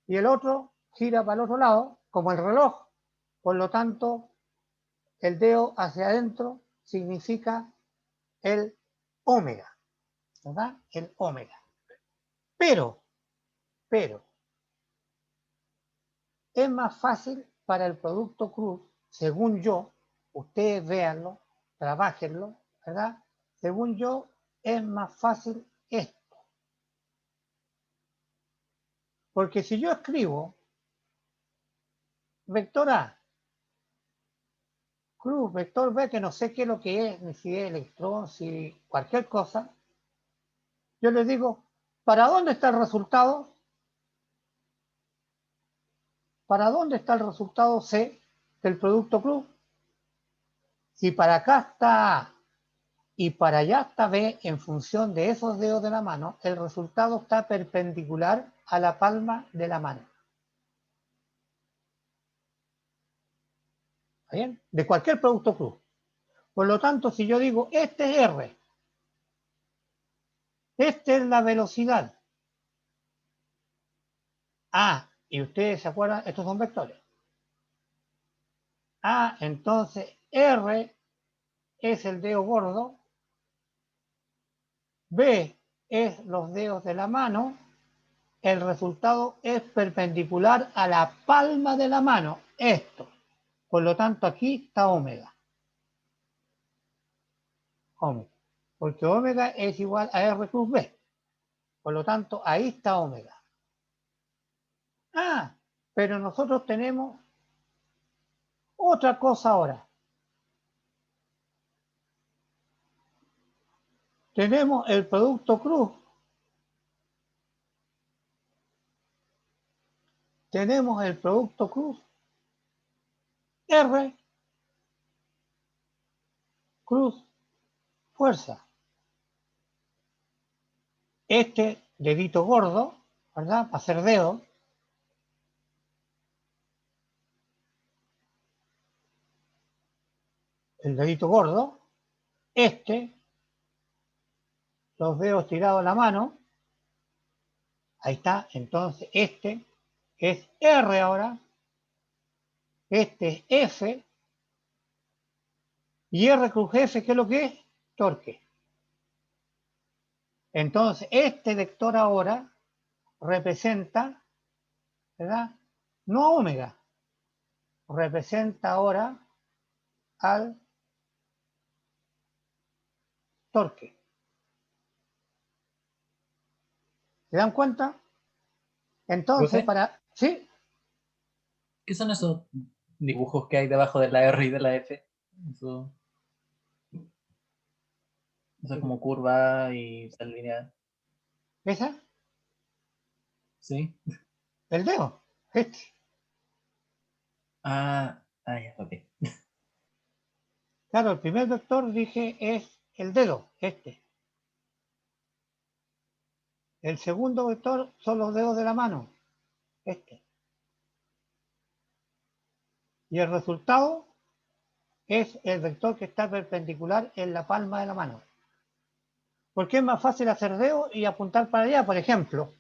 Y el otro gira para el otro lado, como el reloj. Por lo tanto, el dedo hacia adentro significa el omega, ¿verdad? El omega. Pero, es más fácil para el producto cruz, según yo, ustedes véanlo, trabájenlo, ¿verdad? Según yo, es más fácil esto. Porque si yo escribo vector A, cruz, vector B, que no sé qué es lo que es, ni si es electrón, si cualquier cosa, yo les digo, ¿para dónde está el resultado? ¿Para dónde está el resultado C del producto cruz? Si para acá está A y para allá está B, en función de esos dedos de la mano, el resultado está perpendicular a la palma de la mano. ¿Está bien? De cualquier producto cruz. Por lo tanto, si yo digo, este es R, esta es la velocidad. Y ustedes se acuerdan, estos son vectores. Entonces R es el dedo gordo, B es los dedos de la mano, el resultado es perpendicular a la palma de la mano, esto. Por lo tanto, aquí está omega. Porque omega es igual a R cruz B. Por lo tanto, ahí está omega. Pero nosotros tenemos otra cosa ahora. Tenemos el producto cruz. Tenemos el producto cruz R cruz fuerza. Este dedito gordo, ¿verdad? Para hacer dedo. El dedito gordo. Los dedos tirados a la mano. Ahí está. Entonces, este es R ahora. Este es F. Y R cruz F, ¿qué es lo que es? Torque. Entonces, este vector ahora representa, ¿verdad? No a omega. Representa ahora al torque. ¿Se dan cuenta? Entonces, ¿Profe? ¿sí? ¿Qué son esos dibujos que hay debajo de la R y de la F? Eso... O sea, como curva y lineal. ¿Esa? ¿Sí? El dedo. Este. Ya, ok. Claro, el primer vector dije es el dedo, este. El segundo vector son los dedos de la mano, este. Y el resultado es el vector que está perpendicular en la palma de la mano. Porque es más fácil hacer dedo y apuntar para allá, por ejemplo.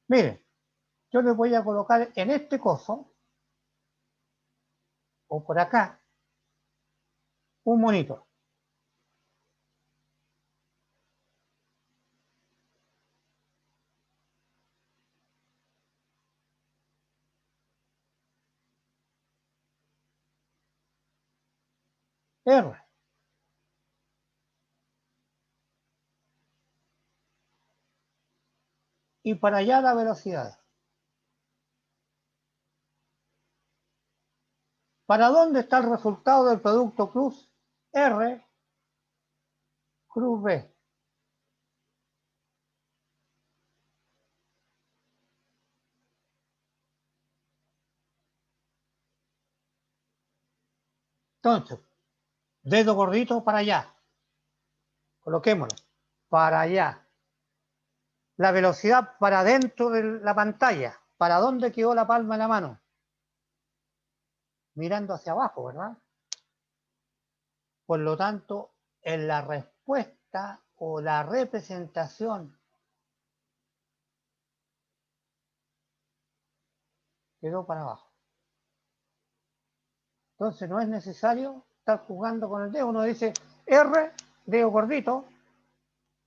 Miren, yo le voy a colocar en este coso, o por acá, un monito. R. Y para allá la velocidad. ¿Para dónde está el resultado del producto cruz R cruz B? Entonces, dedo gordito para allá. Coloquémoslo. Para allá. La velocidad para dentro de la pantalla. ¿Para dónde quedó la palma de la mano? Mirando hacia abajo, ¿verdad? Por lo tanto, en la respuesta o la representación quedó para abajo. Entonces no es necesario estar jugando con el dedo. Uno dice R, dedo gordito,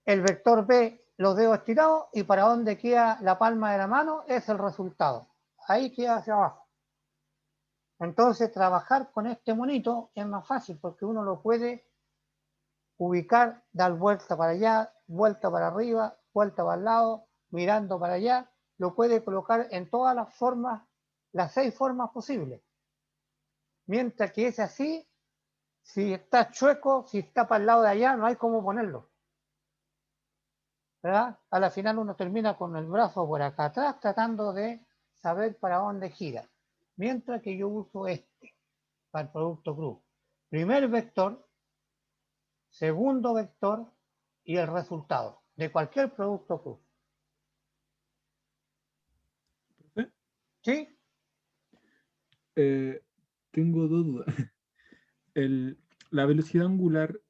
el vector B, los dedos estirados, y para dónde queda la palma de la mano es el resultado. Ahí queda hacia abajo. Entonces trabajar con este monito es más fácil porque uno lo puede ubicar, dar vuelta para allá, vuelta para arriba, vuelta para el lado, mirando para allá. Lo puede colocar en todas las formas, las 6 formas posibles. Mientras que es así, si está chueco, si está para el lado de allá, no hay cómo ponerlo. ¿Verdad? A la final uno termina con el brazo por acá atrás tratando de saber para dónde gira. Mientras que yo uso este para el producto cruz. Primer vector, segundo vector y el resultado de cualquier producto cruz. ¿Eh? ¿Sí? Tengo dos dudas. La velocidad angular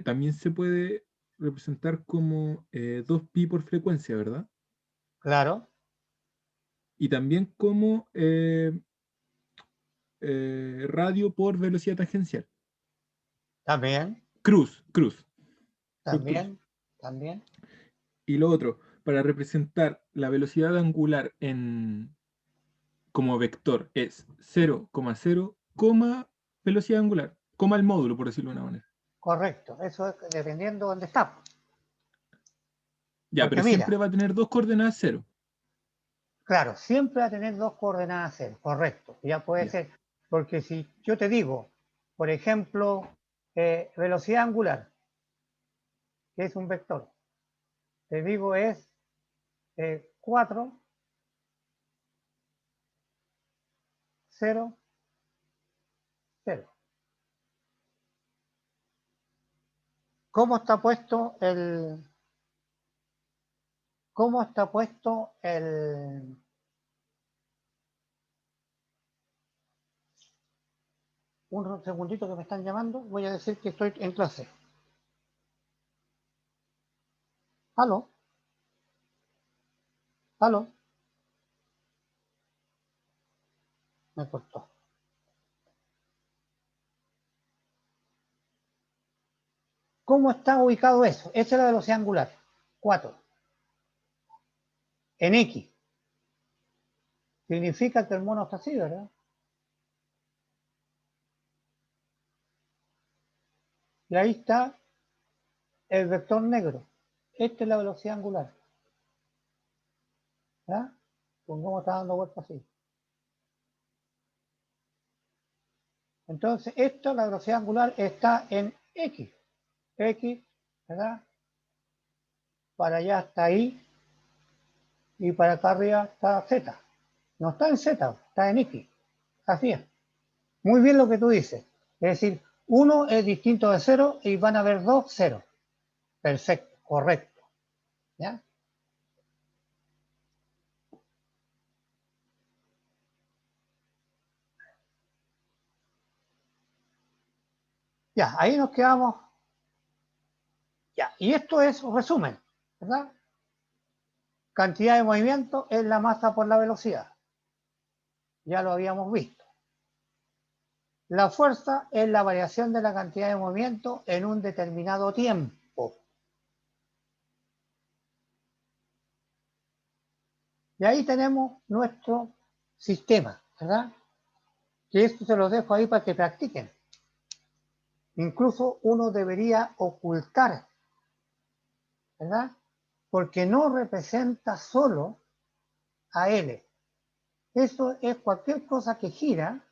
también se puede representar como 2pi por frecuencia, ¿verdad? Claro. Y también como radio por velocidad tangencial. También, Cruz. Por cruz. también. Y lo otro, para representar la velocidad angular como vector es 0,0, velocidad angular, coma el módulo, por decirlo de una manera. Correcto. Eso es dependiendo de dónde está. Ya, Porque pero mira, siempre va a tener dos coordenadas cero. claro, siempre va a tener 2 coordenadas cero, correcto. Ya puede Ya. ser, porque si yo te digo, por ejemplo, velocidad angular, que es un vector, te digo es 4, 0, 0. ¿Cómo está puesto el... ¿Cómo está puesto el... Un segundito que me están llamando, voy a decir que estoy en clase. ¿Aló? ¿Aló? Me cortó. ¿Cómo está ubicado eso? Esa es la velocidad angular. 4. En X. Significa que el mono está así, ¿verdad? Y ahí está el vector negro. Esta es la velocidad angular. ¿Ya? Pongamos está dando vuelta así. Entonces, esta, la velocidad angular, está en X. X ¿verdad? Para allá está I y para acá arriba está Z. No está en Z, está en X. Así es. Muy bien lo que tú dices. Es decir, 1 es distinto de 0 y van a haber 2 0. Perfecto, correcto. ¿Ya? Ya, ahí nos quedamos. Ya, y esto es un resumen, ¿verdad? Cantidad de movimiento es la masa por la velocidad. Ya lo habíamos visto. La fuerza es la variación de la cantidad de movimiento en un determinado tiempo. Y ahí tenemos nuestro sistema, ¿verdad? Que esto se los dejo ahí para que practiquen. Incluso uno debería ocultar, ¿verdad? Porque no representa solo a L. Eso es cualquier cosa que gira,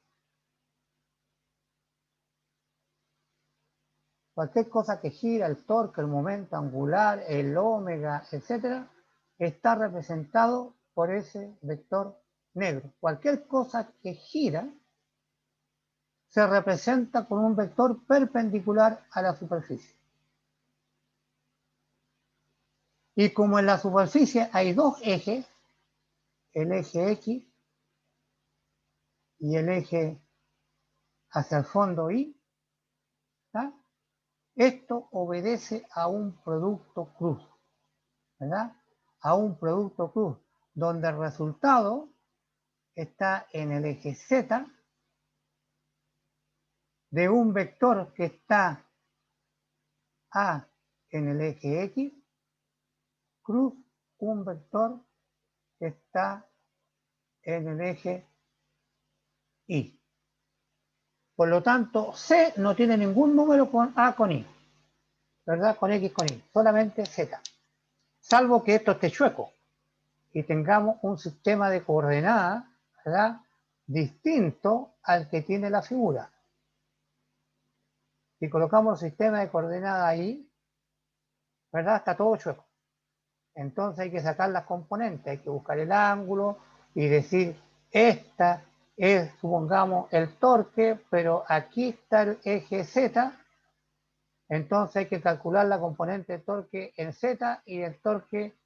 el torque, el momento angular, el ómega, etcétera, está representado por ese vector negro. Cualquier cosa que gira se representa con un vector perpendicular a la superficie. Y como en la superficie hay dos ejes, el eje X y el eje hacia el fondo Y, ¿verdad? Esto obedece a un producto cruz, ¿verdad? A un producto cruz, donde el resultado está en el eje Z de un vector que está A en el eje X, cruz un vector que está en el eje Y. Por lo tanto, C no tiene ningún número con A con I, ¿verdad? Con X con Y, solamente Z. Salvo que esto esté chueco y tengamos un sistema de coordenadas, ¿verdad? Distinto al que tiene la figura. Si colocamos el sistema de coordenadas ahí, ¿verdad? Está todo chueco. Entonces hay que sacar las componentes, hay que buscar el ángulo y decir, esta es, supongamos, el torque, pero aquí está el eje Z, entonces hay que calcular la componente de torque en Z y el torque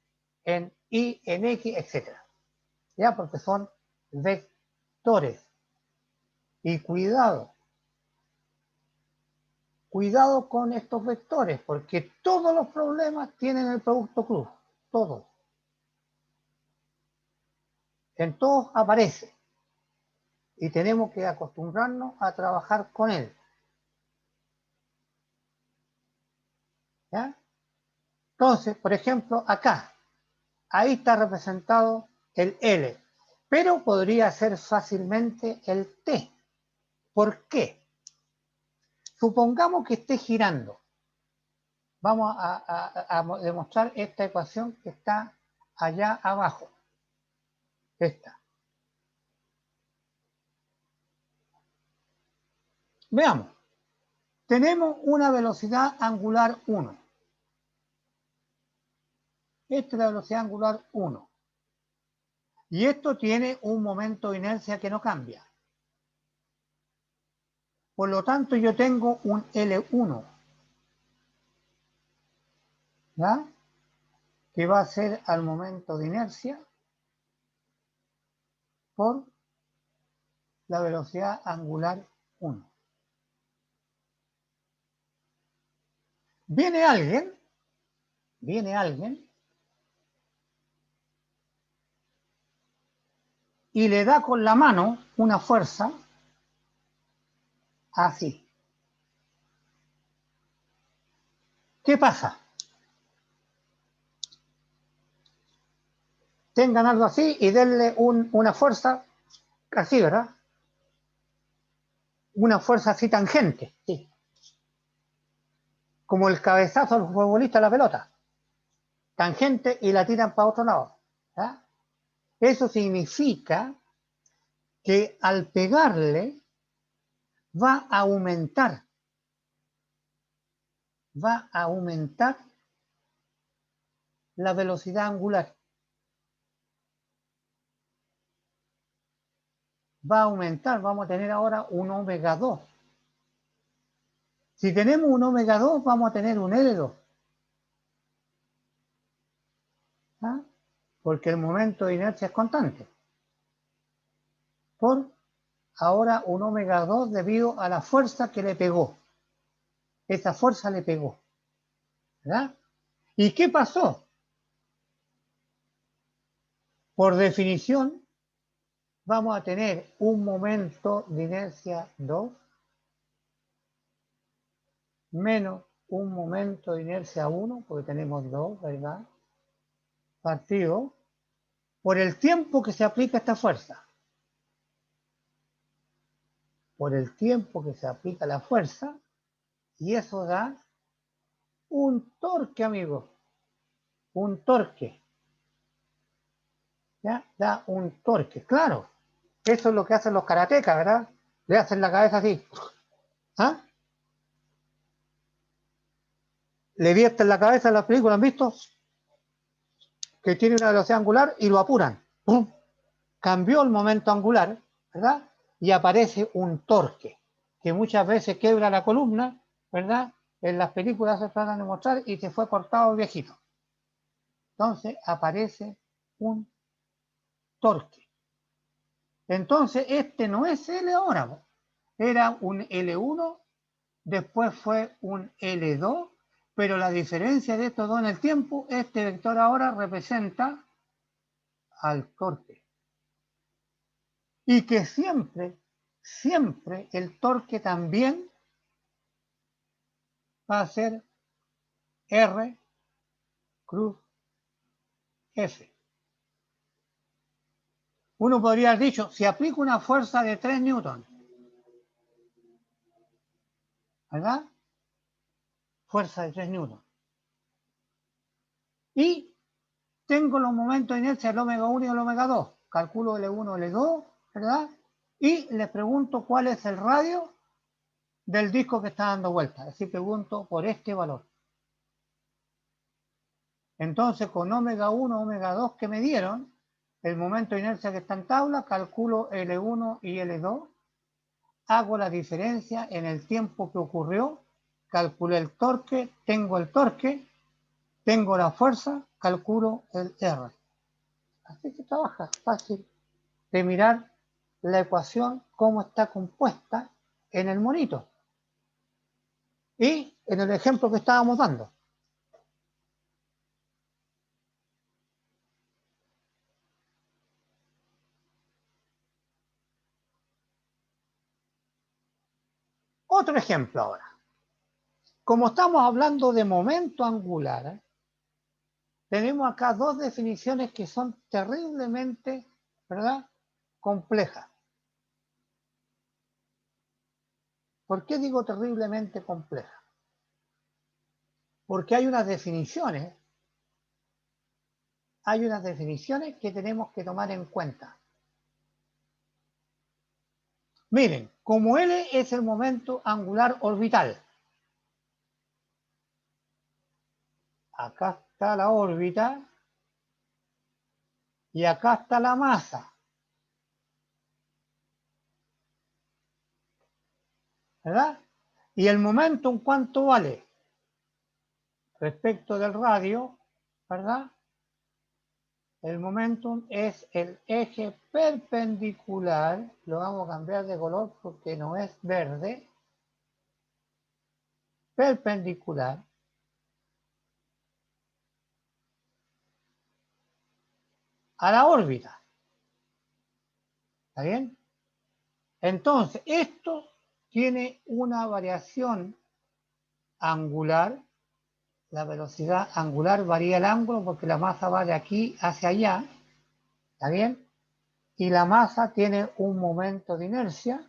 en Y, en X, etc. ¿Ya? Porque son vectores. Y cuidado con estos vectores, porque todos los problemas tienen el producto cruz, todos. En todos aparece. Y tenemos que acostumbrarnos a trabajar con él. ¿Ya? Entonces, por ejemplo, acá, ahí está representado el L, pero podría ser fácilmente el T. ¿Por qué? Supongamos que esté girando. Vamos a demostrar esta ecuación que está allá abajo. Esta. Veamos. Tenemos una velocidad angular 1. Esta es la velocidad angular 1. Y esto tiene un momento de inercia que no cambia. Por lo tanto, yo tengo un L1, ¿ya? Que va a ser al momento de inercia por la velocidad angular 1. Viene alguien y le da con la mano una fuerza así. ¿Qué pasa? Tengan algo así y denle una fuerza así, ¿verdad? Una fuerza así tangente, sí. Como el cabezazo del futbolista a la pelota. Tangente y la tiran para otro lado. ¿Ya? Eso significa que al pegarle va a aumentar. va a aumentar la velocidad angular. Va a aumentar, vamos a tener ahora un omega 2. Si tenemos un omega 2, vamos a tener un L2. ¿Ah? Porque el momento de inercia es constante. Por ahora un omega 2 debido a la fuerza que le pegó. Esa fuerza le pegó. ¿Verdad? ¿Y qué pasó? Por definición, vamos a tener un momento de inercia 2 menos un momento de inercia 1, porque tenemos 2, ¿verdad? Partido por el tiempo que se aplica esta fuerza. Por el tiempo que se aplica la fuerza, y eso da un torque, amigos. Un torque. ¿Ya? Da un torque, claro. Eso es lo que hacen los karatecas, ¿verdad? Le hacen la cabeza así. ¿Ah? Le vierten la cabeza en las películas, ¿han visto? Que tiene una velocidad angular y lo apuran. ¡Pum! Cambió el momento angular, ¿verdad? Y aparece un torque, que muchas veces quebra la columna, ¿verdad? En las películas se tratan de mostrar y se fue cortado el viejito. Entonces aparece un torque. Entonces este no es L ahora, era un L1, después fue un L2, pero la diferencia de estos dos en el tiempo, este vector ahora representa al torque. Y que siempre, siempre el torque también va a ser R cruz F. Uno podría haber dicho, si aplico una fuerza de 3 newtons, ¿verdad? Fuerza de 3 newtons. Y tengo los momentos de inercia del omega 1 y el omega 2. Calculo L1, L2, ¿verdad? Y les pregunto cuál es el radio del disco que está dando vuelta. Es decir, pregunto por este valor. Entonces, con omega 1, omega 2 que me dieron, el momento de inercia que está en tabla, calculo L1 y L2, hago la diferencia en el tiempo que ocurrió, calculé el torque, tengo la fuerza, calculo el R. Así que trabaja, fácil de mirar la ecuación, cómo está compuesta en el monito. Y en el ejemplo que estábamos dando. Otro ejemplo ahora. Como estamos hablando de momento angular, tenemos acá dos definiciones que son terriblemente, ¿verdad?, complejas. ¿Por qué digo terriblemente complejas? Porque hay unas definiciones que tenemos que tomar en cuenta. Miren, como L es el momento angular orbital, acá está la órbita y acá está la masa, ¿verdad? Y el momento, ¿en cuánto vale? Respecto del radio, ¿verdad? El momentum es el eje perpendicular, lo vamos a cambiar de color porque no es verde, perpendicular a la órbita. ¿Está bien? Entonces, esto tiene una variación angular. La velocidad angular varía el ángulo porque la masa va de aquí hacia allá. ¿Está bien? Y la masa tiene un momento de inercia.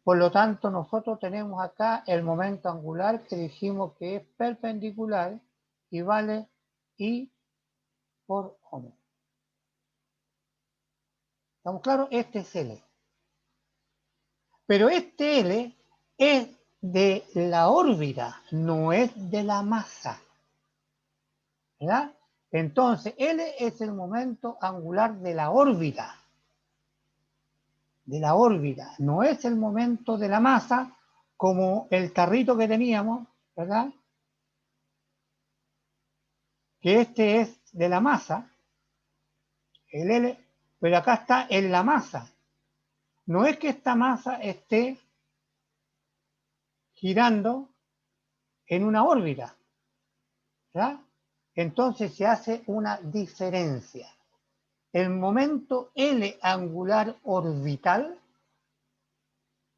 Por lo tanto, nosotros tenemos acá el momento angular que dijimos que es perpendicular y vale I por ohms. ¿Estamos claros? Este es L. Pero este L es de la órbita, no es de la masa, ¿verdad? Entonces, L es el momento angular de la órbita, no es el momento de la masa, como el tarrito que teníamos, ¿verdad? Que este es de la masa, el L, pero acá está en la masa. No es que esta masa esté girando en una órbita, ¿verdad? Entonces se hace una diferencia. El momento L angular orbital,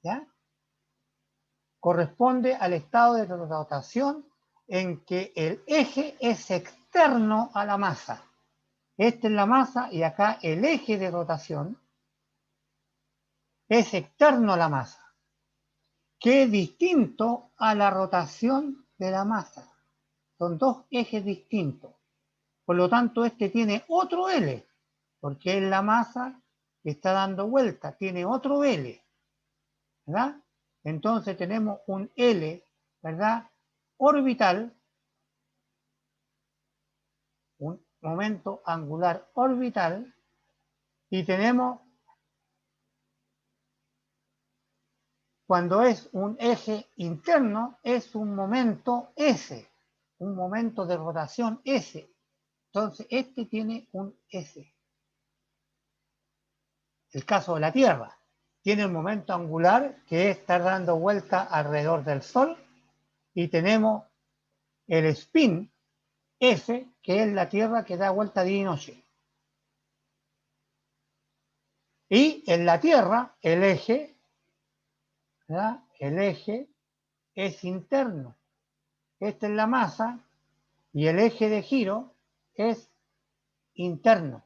¿ya?, corresponde al estado de rotación en que el eje es externo a la masa. Esta es la masa y acá el eje de rotación es externo a la masa, que es distinto a la rotación de la masa. Son dos ejes distintos. Por lo tanto, este tiene otro L, porque es la masa que está dando vuelta, tiene otro L, ¿verdad? Entonces tenemos un L, ¿verdad?, orbital, un momento angular orbital, y tenemos, cuando es un eje interno, es un momento S, un momento de rotación S. Entonces, este tiene un S. El caso de la Tierra tiene el momento angular, que es estar dando vuelta alrededor del Sol, y tenemos el spin F, que es la Tierra que da vuelta día y noche. Y en la Tierra el eje, ¿verdad?, el eje es interno. Esta es la masa y el eje de giro es interno.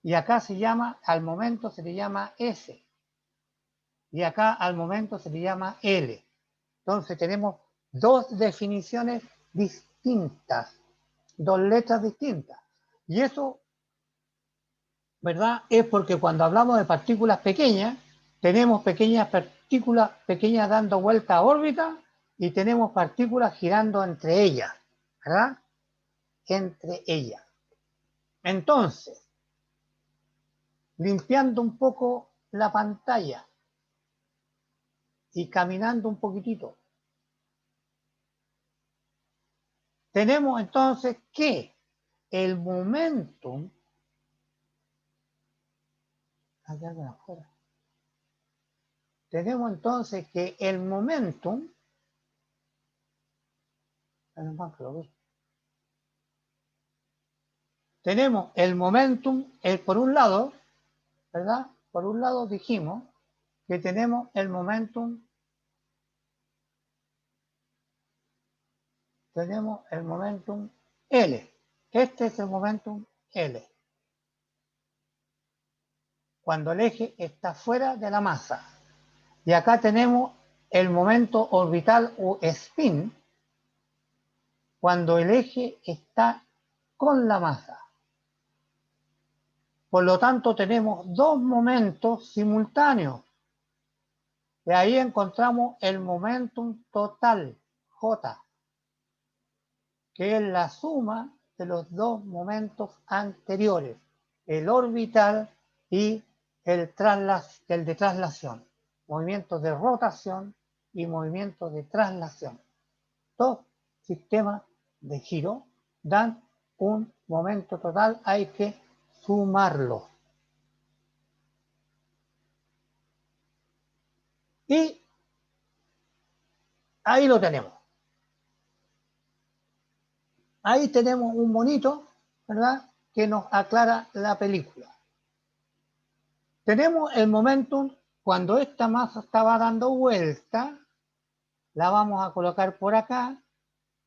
Y acá se llama, al momento se le llama S. Y acá al momento se le llama L. Entonces tenemos dos definiciones distintas, dos letras distintas. Y eso, ¿verdad?, es porque cuando hablamos de partículas pequeñas, tenemos pequeñas partículas pequeñas dando vuelta a órbita y tenemos partículas girando entre ellas, ¿verdad? Entre ellas. Entonces, limpiando un poco la pantalla y caminando un poquitito, tenemos entonces que el momentum, tenemos entonces que el momentum, tenemos el momentum, por un lado, ¿verdad? Por un lado dijimos que tenemos el momentum, L. Este es el momentum L, cuando el eje está fuera de la masa. Y acá tenemos el momento orbital o spin, cuando el eje está con la masa. Por lo tanto, tenemos dos momentos simultáneos. Y ahí encontramos el momentum total, J, que es la suma de los dos momentos anteriores, el orbital y el de traslación, movimientos de rotación y movimientos de traslación. Dos sistemas de giro dan un momento total, hay que sumarlo. Y ahí lo tenemos. Ahí tenemos un monito, ¿verdad?, que nos aclara la película. Tenemos el momentum cuando esta masa estaba dando vuelta, la vamos a colocar por acá,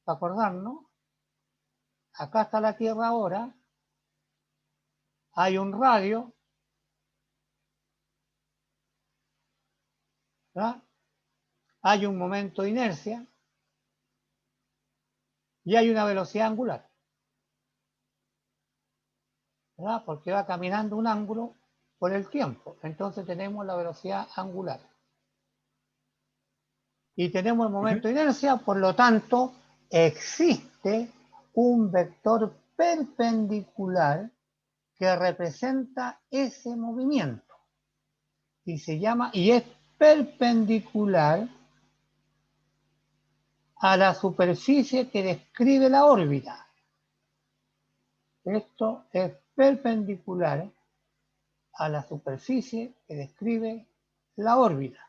para acordarnos. Acá está la Tierra ahora, hay un radio, ¿verdad?, hay un momento de inercia y hay una velocidad angular, ¿verdad?, porque va caminando un ángulo por el tiempo. Entonces tenemos la velocidad angular. y tenemos el momento de inercia, por lo tanto, existe un vector perpendicular que representa ese movimiento y se llama, y es perpendicular a la superficie que describe la órbita. Esto es perpendicular a la superficie que describe la órbita.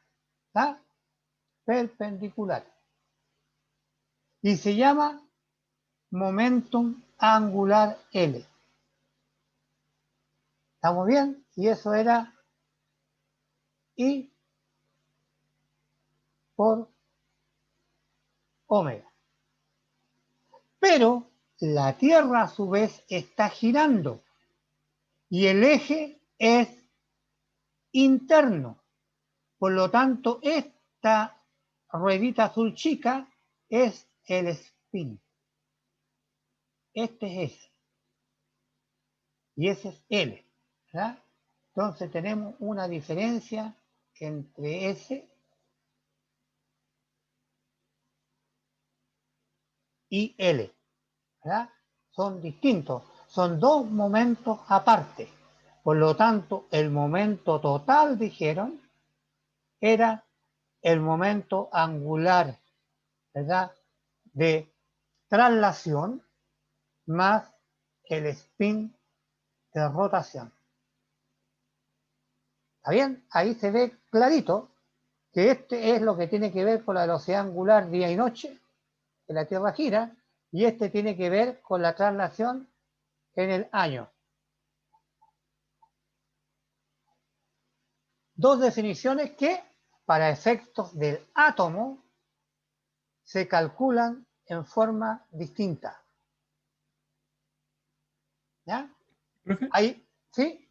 ¿Está? Perpendicular. Y se llama momentum angular L. ¿Estamos bien? Y eso era I por omega. Pero la Tierra a su vez está girando y el eje es interno. Por lo tanto, esta ruedita azul chica es el spin. Este es S. Y ese es L. ¿Verdad? Entonces tenemos una diferencia entre S y L. ¿Verdad? Son distintos. Son dos momentos aparte. Por lo tanto, el momento total, dijeron, era el momento angular, ¿verdad?, de traslación más el spin de rotación. ¿Está bien? Ahí se ve clarito que este es lo que tiene que ver con la velocidad angular día y noche, que la Tierra gira, y este tiene que ver con la traslación en el año. Dos definiciones que, para efectos del átomo, se calculan en forma distinta. ¿Ya? ¿Profe? Ahí, ¿sí?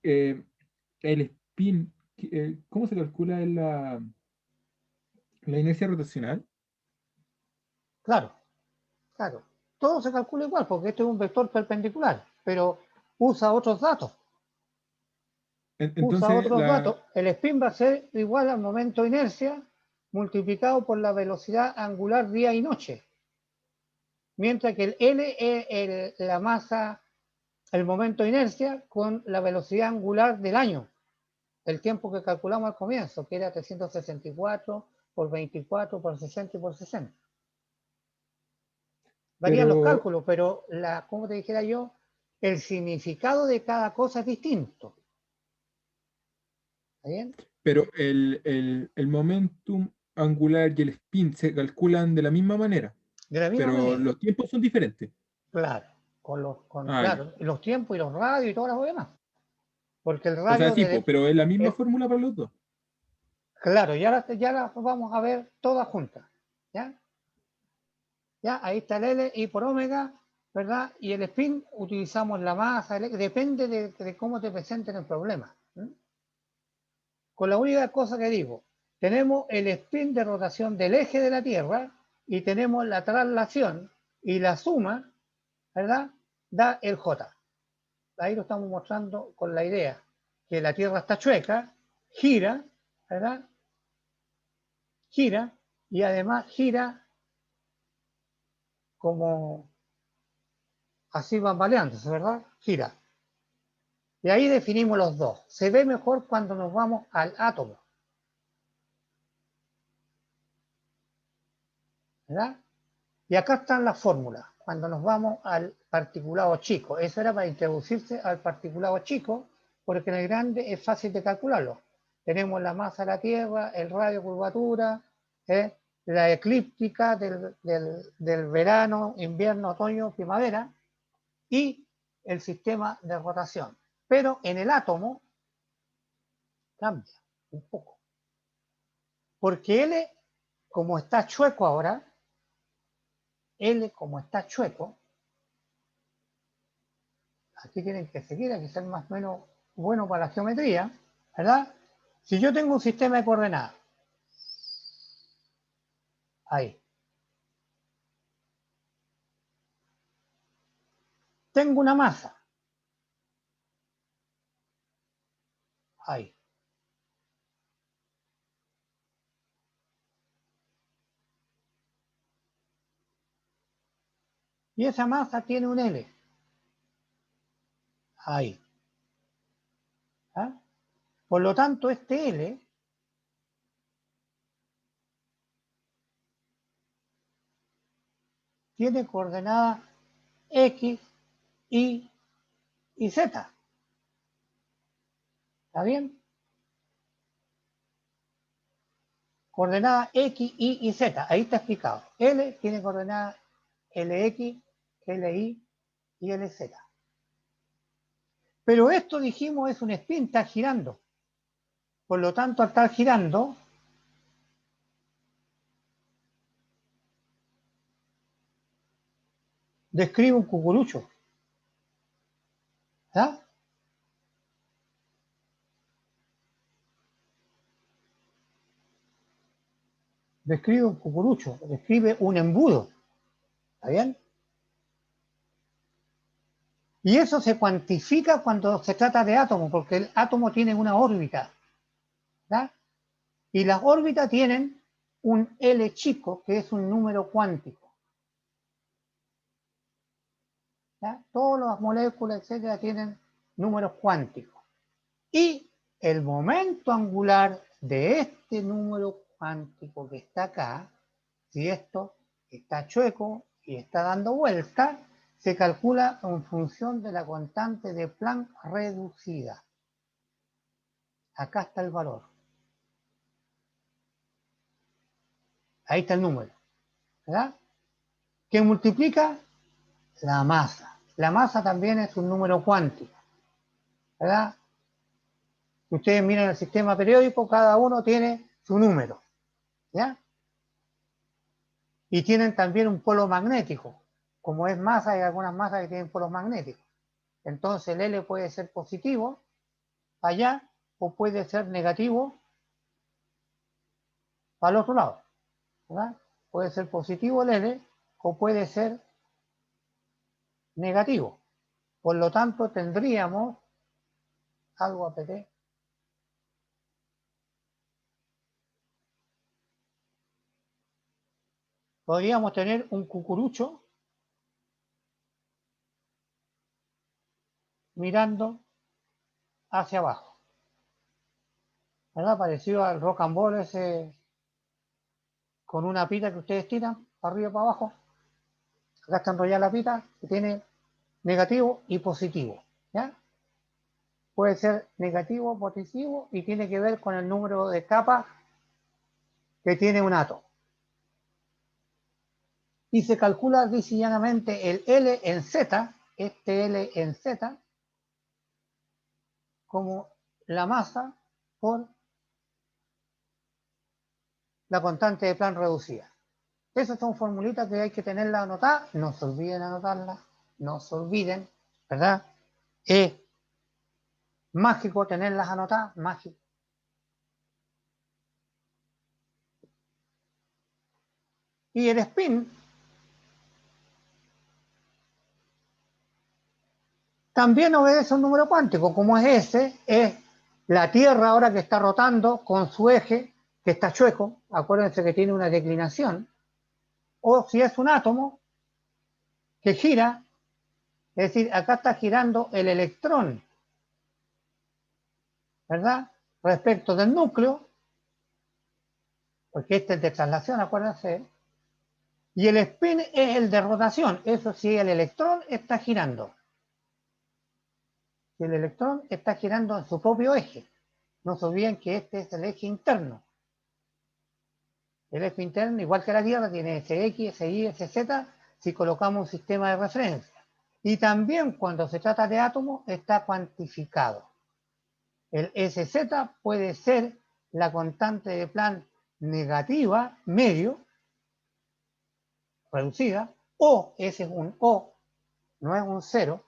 El spin, ¿cómo se calcula la inercia rotacional? Claro, claro. Todo se calcula igual porque este es un vector perpendicular, pero usa otros datos. Usa Entonces, otros datos. El spin va a ser igual al momento de inercia multiplicado por la velocidad angular día y noche. Mientras que el L es la masa, el momento de inercia con la velocidad angular del año. El tiempo que calculamos al comienzo, que era 364 por 24 por 60 y por 60. Varían los pero, cálculos, pero como te dijera yo, el significado de cada cosa es distinto. ¿Está bien? pero el momentum angular y el spin se calculan de la misma manera, De la misma pero manera, los tiempos son diferentes. claro, Ah, ya. claro, los tiempos y los radios y todas las demás. Porque el O sea, radio, sí, po, pero es la misma el- fórmula para los dos. claro, ya las vamos a ver todas juntas. ¿Ya? ¿Ya? Ahí está el L y por omega, ¿verdad? Y el spin utilizamos la masa, depende de cómo te presenten el problema. Con la única cosa que digo, tenemos el spin de rotación del eje de la Tierra y tenemos la traslación y la suma, ¿verdad? Da el J. Ahí lo estamos mostrando con la idea que la Tierra está chueca, gira, ¿verdad? Gira y además gira como así bambaleándose, ¿verdad? Gira. Y ahí definimos los dos. Se ve mejor cuando nos vamos al átomo, ¿verdad? Y acá están las fórmulas, cuando nos vamos al particulado chico. Eso era para introducirse al particulado chico, porque en el grande es fácil de calcularlo. Tenemos la masa de la Tierra, el radio curvatura, la eclíptica del verano, invierno, otoño, primavera, y el sistema de rotación. Pero en el átomo cambia un poco. Porque L, como está chueco ahora, L como está chueco, aquí tienen que seguir, hay que ser más o menos bueno para la geometría, ¿verdad? Si yo tengo un sistema de coordenadas, ahí, tengo una masa, ahí, Y esa masa tiene un L. Ahí. ¿Ah? Por lo tanto, este L tiene coordenadas X, Y y Z. ¿Está bien? Coordenadas X, Y y Z. Ahí está explicado. L tiene coordenadas LX, LY y LZ. Pero esto, dijimos, es un spin, está girando. Por lo tanto, al estar girando, describe un cucurucho. ¿Ah? Describe un cucurucho, describe un embudo. ¿Está bien? Y eso se cuantifica cuando se trata de átomos, porque el átomo tiene una órbita. ¿Verdad? Y las órbitas tienen un L chico, que es un número cuántico. ¿Ya? Todas las moléculas, etcétera, tienen números cuánticos. Y el momento angular de este número cuántico que está acá, si esto está chueco y está dando vuelta, se calcula en función de la constante de Planck reducida. Acá está el valor. Ahí está el número. ¿Verdad? ¿Qué multiplica? La masa. La masa también es un número cuántico. ¿Verdad? Si ustedes miran el sistema periódico, cada uno tiene su número. ¿Ya? Y tienen también un polo magnético. Como es masa, hay algunas masas que tienen polos magnéticos. Entonces el L puede ser positivo allá o puede ser negativo para el otro lado. ¿Verdad? Puede ser positivo el L o puede ser negativo. Por lo tanto, tendríamos algo APT. Podríamos tener un cucurucho mirando hacia abajo. ¿Verdad? Parecido al rock and roll ese con una pita que ustedes tiran para arriba y para abajo. Acá está enrollada la pita que tiene negativo y positivo. ¿Ya? Puede ser negativo, positivo y tiene que ver con el número de capas que tiene un átomo. Y se calcula diseñadamente el L en Z, este L en Z, como la masa por la constante de Planck reducida. Esas son formulitas que hay que tenerlas anotadas. No se olviden anotarlas, no se olviden, ¿verdad? Es mágico tenerlas anotadas, mágico. Y el spin también obedece a un número cuántico, como es ese, es la Tierra ahora que está rotando con su eje, que está chueco, acuérdense que tiene una declinación, o si es un átomo que gira, es decir, acá está girando el electrón, ¿verdad? Respecto del núcleo, porque este es de traslación, acuérdense, y el spin es el de rotación, eso sí, el electrón está girando. Si el electrón está girando en su propio eje, no se olviden que este es el eje interno. El eje interno, igual que la Tierra, tiene SX, SY, SZ, si colocamos un sistema de referencia. Y también cuando se trata de átomos, está cuantificado. El SZ puede ser la constante de Planck negativa, medio, reducida, o ese es un O, no es un cero,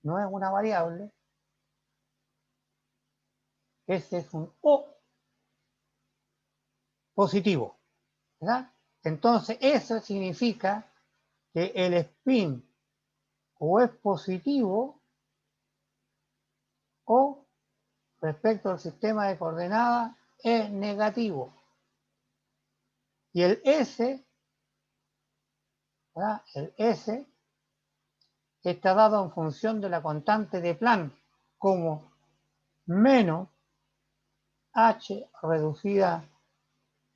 no es una variable, ese es un O positivo, ¿verdad? Entonces eso significa que el spin o es positivo o respecto al sistema de coordenadas es negativo. Y el S ¿verdad? El S está dado en función de la constante de Planck como menos h reducida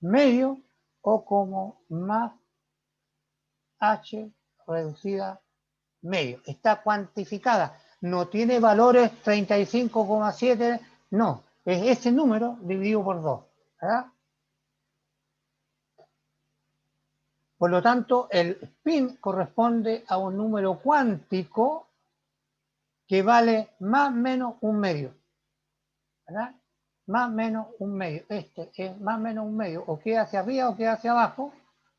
medio o como más h reducida medio. Está cuantificada, no tiene valores 35,7, no, es ese número dividido por 2, ¿verdad? Por lo tanto, el spin corresponde a un número cuántico que vale más o menos un medio, ¿verdad? Más o menos un medio. Este es más o menos un medio, o queda hacia arriba o queda hacia abajo,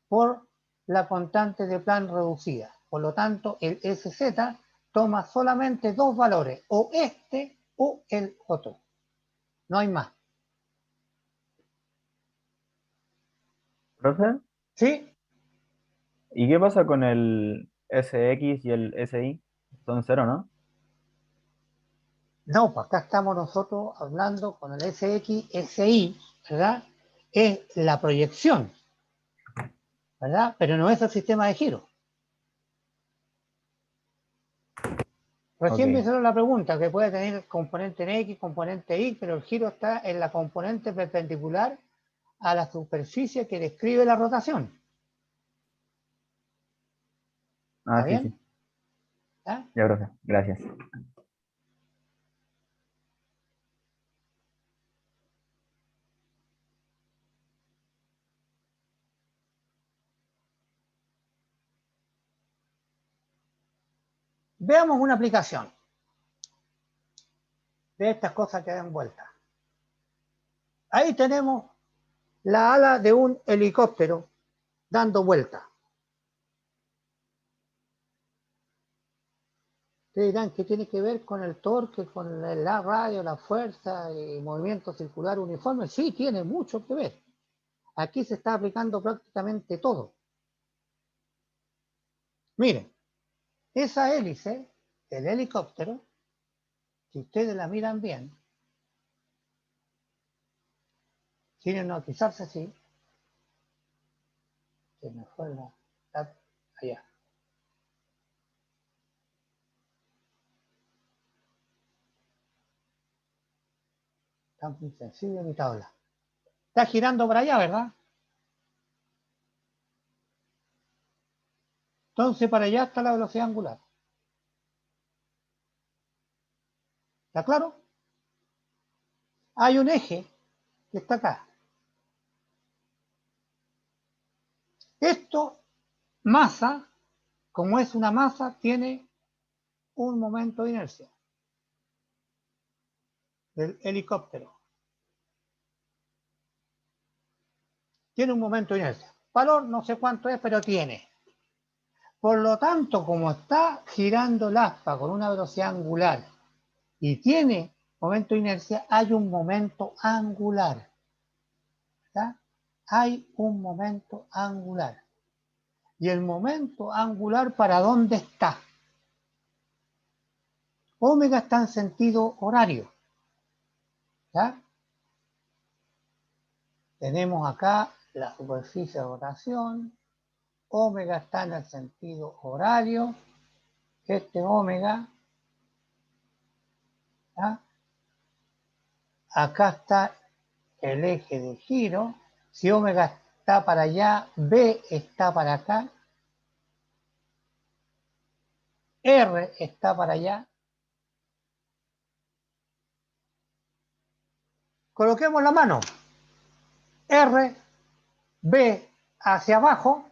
por la constante de Planck reducida. Por lo tanto, el SZ toma solamente dos valores, o este o el otro. No hay más. ¿Profe? ¿Sí? ¿Y qué pasa con el SX y el SI? Son cero, ¿no? No, pues acá estamos nosotros hablando con el SX, SI, ¿verdad? Es la proyección, ¿verdad? Pero no es el sistema de giro. Recién me Ok. hicieron la pregunta, que puede tener componente en X, componente Y, pero el giro está en la componente perpendicular a la superficie que describe la rotación. Ah, ¿Está sí, bien? sí. ¿Ah? Ya, profe. Gracias. Veamos una aplicación de estas cosas que dan vuelta. Ahí tenemos la ala de un helicóptero dando vuelta. Ustedes dirán que tiene que ver con el torque, con la radio, la fuerza y movimiento circular uniforme. Sí, tiene mucho que ver. Aquí se está aplicando prácticamente todo. Miren, esa hélice del helicóptero, si ustedes la miran bien, sin hipnotizarse así, se me fue allá. Está muy sensible mi tabla. Está girando para allá, ¿verdad? Entonces para allá está la velocidad angular. ¿Está claro? Hay un eje que está acá. Esto, masa, como es una masa, tiene un momento de inercia del helicóptero. Tiene un momento de inercia. Valor no sé cuánto es, pero tiene. Por lo tanto, como está girando el aspa con una velocidad angular y tiene momento de inercia, hay un momento angular. ¿Verdad? Hay un momento angular. ¿Y el momento angular para dónde está? Omega está en sentido horario. ¿Ya? Tenemos acá la superficie de rotación. Omega está en el sentido horario. Este omega, ¿ya? Acá está el eje de giro. Si omega está para allá, B está para acá. R está para allá. Coloquemos la mano. R, B hacia abajo,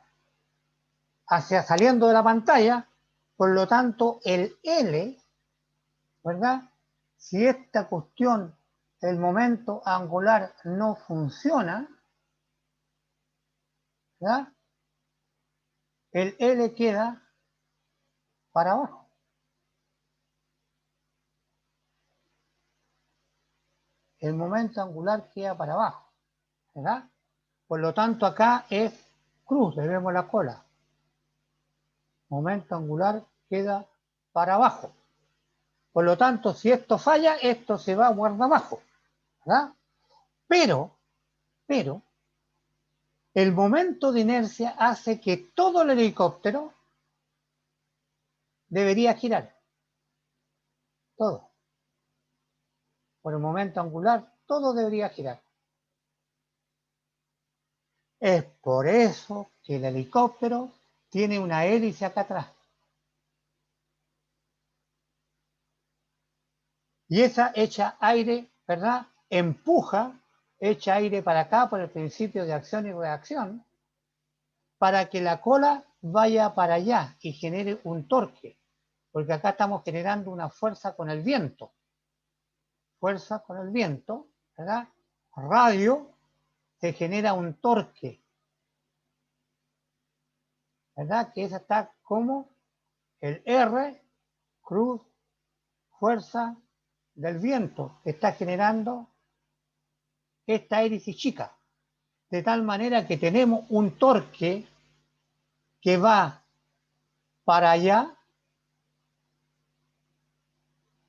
hacia saliendo de la pantalla. Por lo tanto, el L, ¿verdad? Si esta cuestión, el momento angular no funciona, ¿verdad? El L queda para abajo. El momento angular queda para abajo, ¿verdad? Por lo tanto, acá es cruz, le vemos la cola. Momento angular queda para abajo. Por lo tanto, si esto falla, esto se va a guardar abajo, ¿verdad? Pero, el momento de inercia hace que todo el helicóptero debería girar. Todo. Por el momento angular, todo debería girar. Es por eso que el helicóptero tiene una hélice acá atrás. Y esa echa aire, ¿verdad? Empuja, echa aire para acá por el principio de acción y reacción, para que la cola vaya para allá y genere un torque. Porque acá estamos generando una fuerza con el viento. Fuerza con el viento, ¿verdad? Radio, se genera un torque, ¿verdad? Que esa está como el R, cruz, fuerza del viento, que está generando esta hélice chica. De tal manera que tenemos un torque que va para allá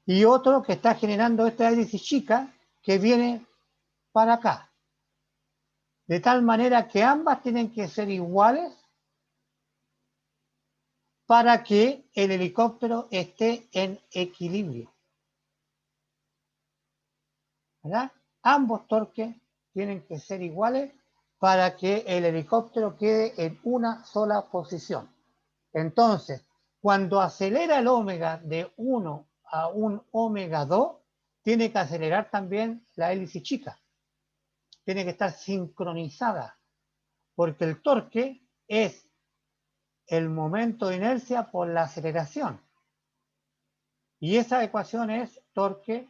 y otro que está generando esta hélice chica que viene para acá. De tal manera que ambas tienen que ser iguales para que el helicóptero esté en equilibrio. ¿Verdad? Ambos torques tienen que ser iguales para que el helicóptero quede en una sola posición. Entonces, cuando acelera el ómega de 1 a un ómega 2, tiene que acelerar también la hélice chica. Tiene que estar sincronizada, porque el torque es el momento de inercia por la aceleración. Y esa ecuación es torque,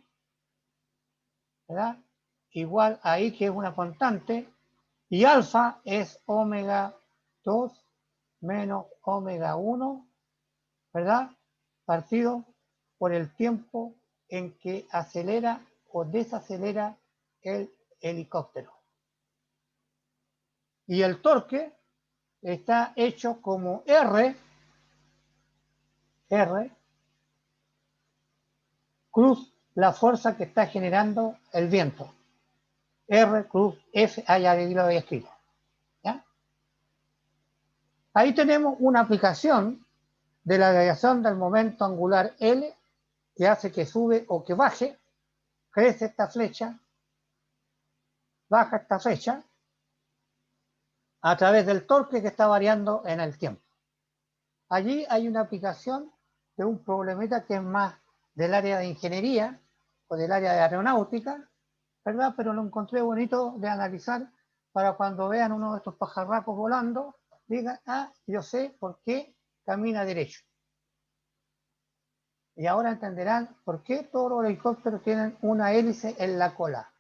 ¿verdad? Igual ahí, que es una constante, y alfa es ómega 2 menos ómega 1, ¿verdad? Partido por el tiempo en que acelera o desacelera el helicóptero. Y el torque está hecho como R cruz la fuerza que está generando el viento. R cruz F, ya lo había escrito. ¿Ya? Ahí tenemos una aplicación de la variación del momento angular L, que hace que sube o que baje, crece esta flecha, baja esta flecha, a través del torque que está variando en el tiempo. Allí hay una aplicación de un problemita que es más del área de ingeniería o del área de aeronáutica, ¿verdad? Pero lo encontré bonito de analizar para cuando vean uno de estos pajarracos volando, digan, ah, yo sé por qué camina derecho. Y ahora entenderán por qué todos los helicópteros tienen una hélice en la cola.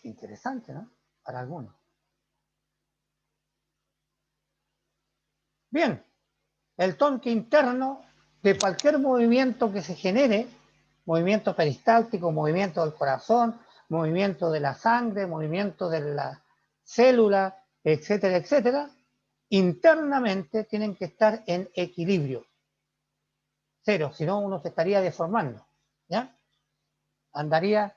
Interesante, ¿no? Para algunos. Bien, el torque interno de cualquier movimiento que se genere, movimiento peristáltico, movimiento del corazón, movimiento de la sangre, movimiento de la célula, etcétera, etcétera, internamente tienen que estar en equilibrio. Cero, si no uno se estaría deformando, ¿ya? Andaría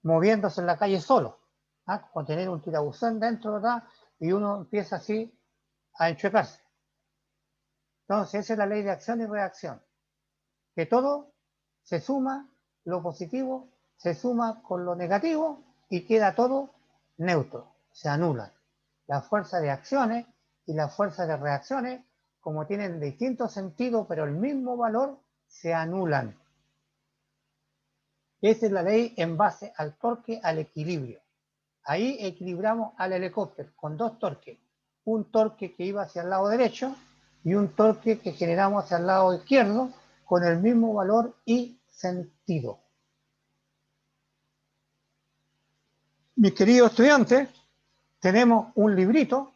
moviéndose en la calle solo, ¿ah? Con tener un tirabuzón dentro, ¿verdad? Y uno empieza así a enchuecarse. Entonces, esa es la ley de acción y reacción. Que todo se suma, lo positivo se suma con lo negativo y queda todo neutro, se anulan. La fuerza de acciones y la fuerza de reacciones, como tienen distintos sentidos pero el mismo valor, se anulan. Esa es la ley en base al torque, al equilibrio. Ahí equilibramos al helicóptero con dos torques. Un torque que iba hacia el lado derecho y un torque que generamos hacia el lado izquierdo con el mismo valor y sentido. Mis queridos estudiantes, tenemos un librito,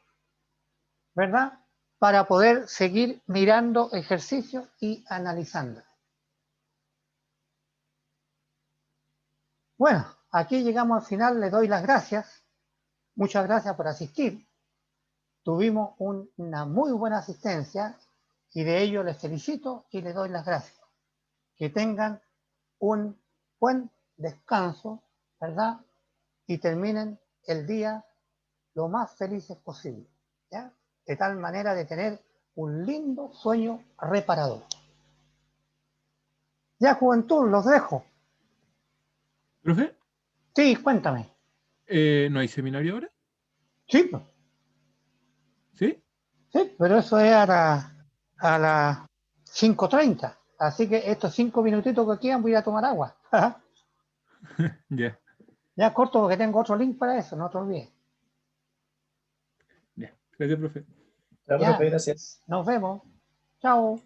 ¿verdad? Para poder seguir mirando ejercicios y analizando. Bueno, aquí llegamos al final, les doy las gracias. Muchas gracias por asistir. Tuvimos una muy buena asistencia y de ello les felicito y les doy las gracias. Que tengan un buen descanso, ¿verdad? Y terminen el día lo más felices posible, ¿ya? de tal manera de tener un lindo sueño reparador. Ya, juventud, los dejo. ¿Profe? Sí, cuéntame. ¿No hay seminario ahora? Sí, pues, ¿Sí? sí, pero eso es a las 5:30. Así que estos 5 minutitos que quedan voy a tomar agua. Ya, Ya corto porque tengo otro link para eso, no te olvides. ya. Gracias, profe. Chao, Ya. profe, gracias. Nos vemos. Chao.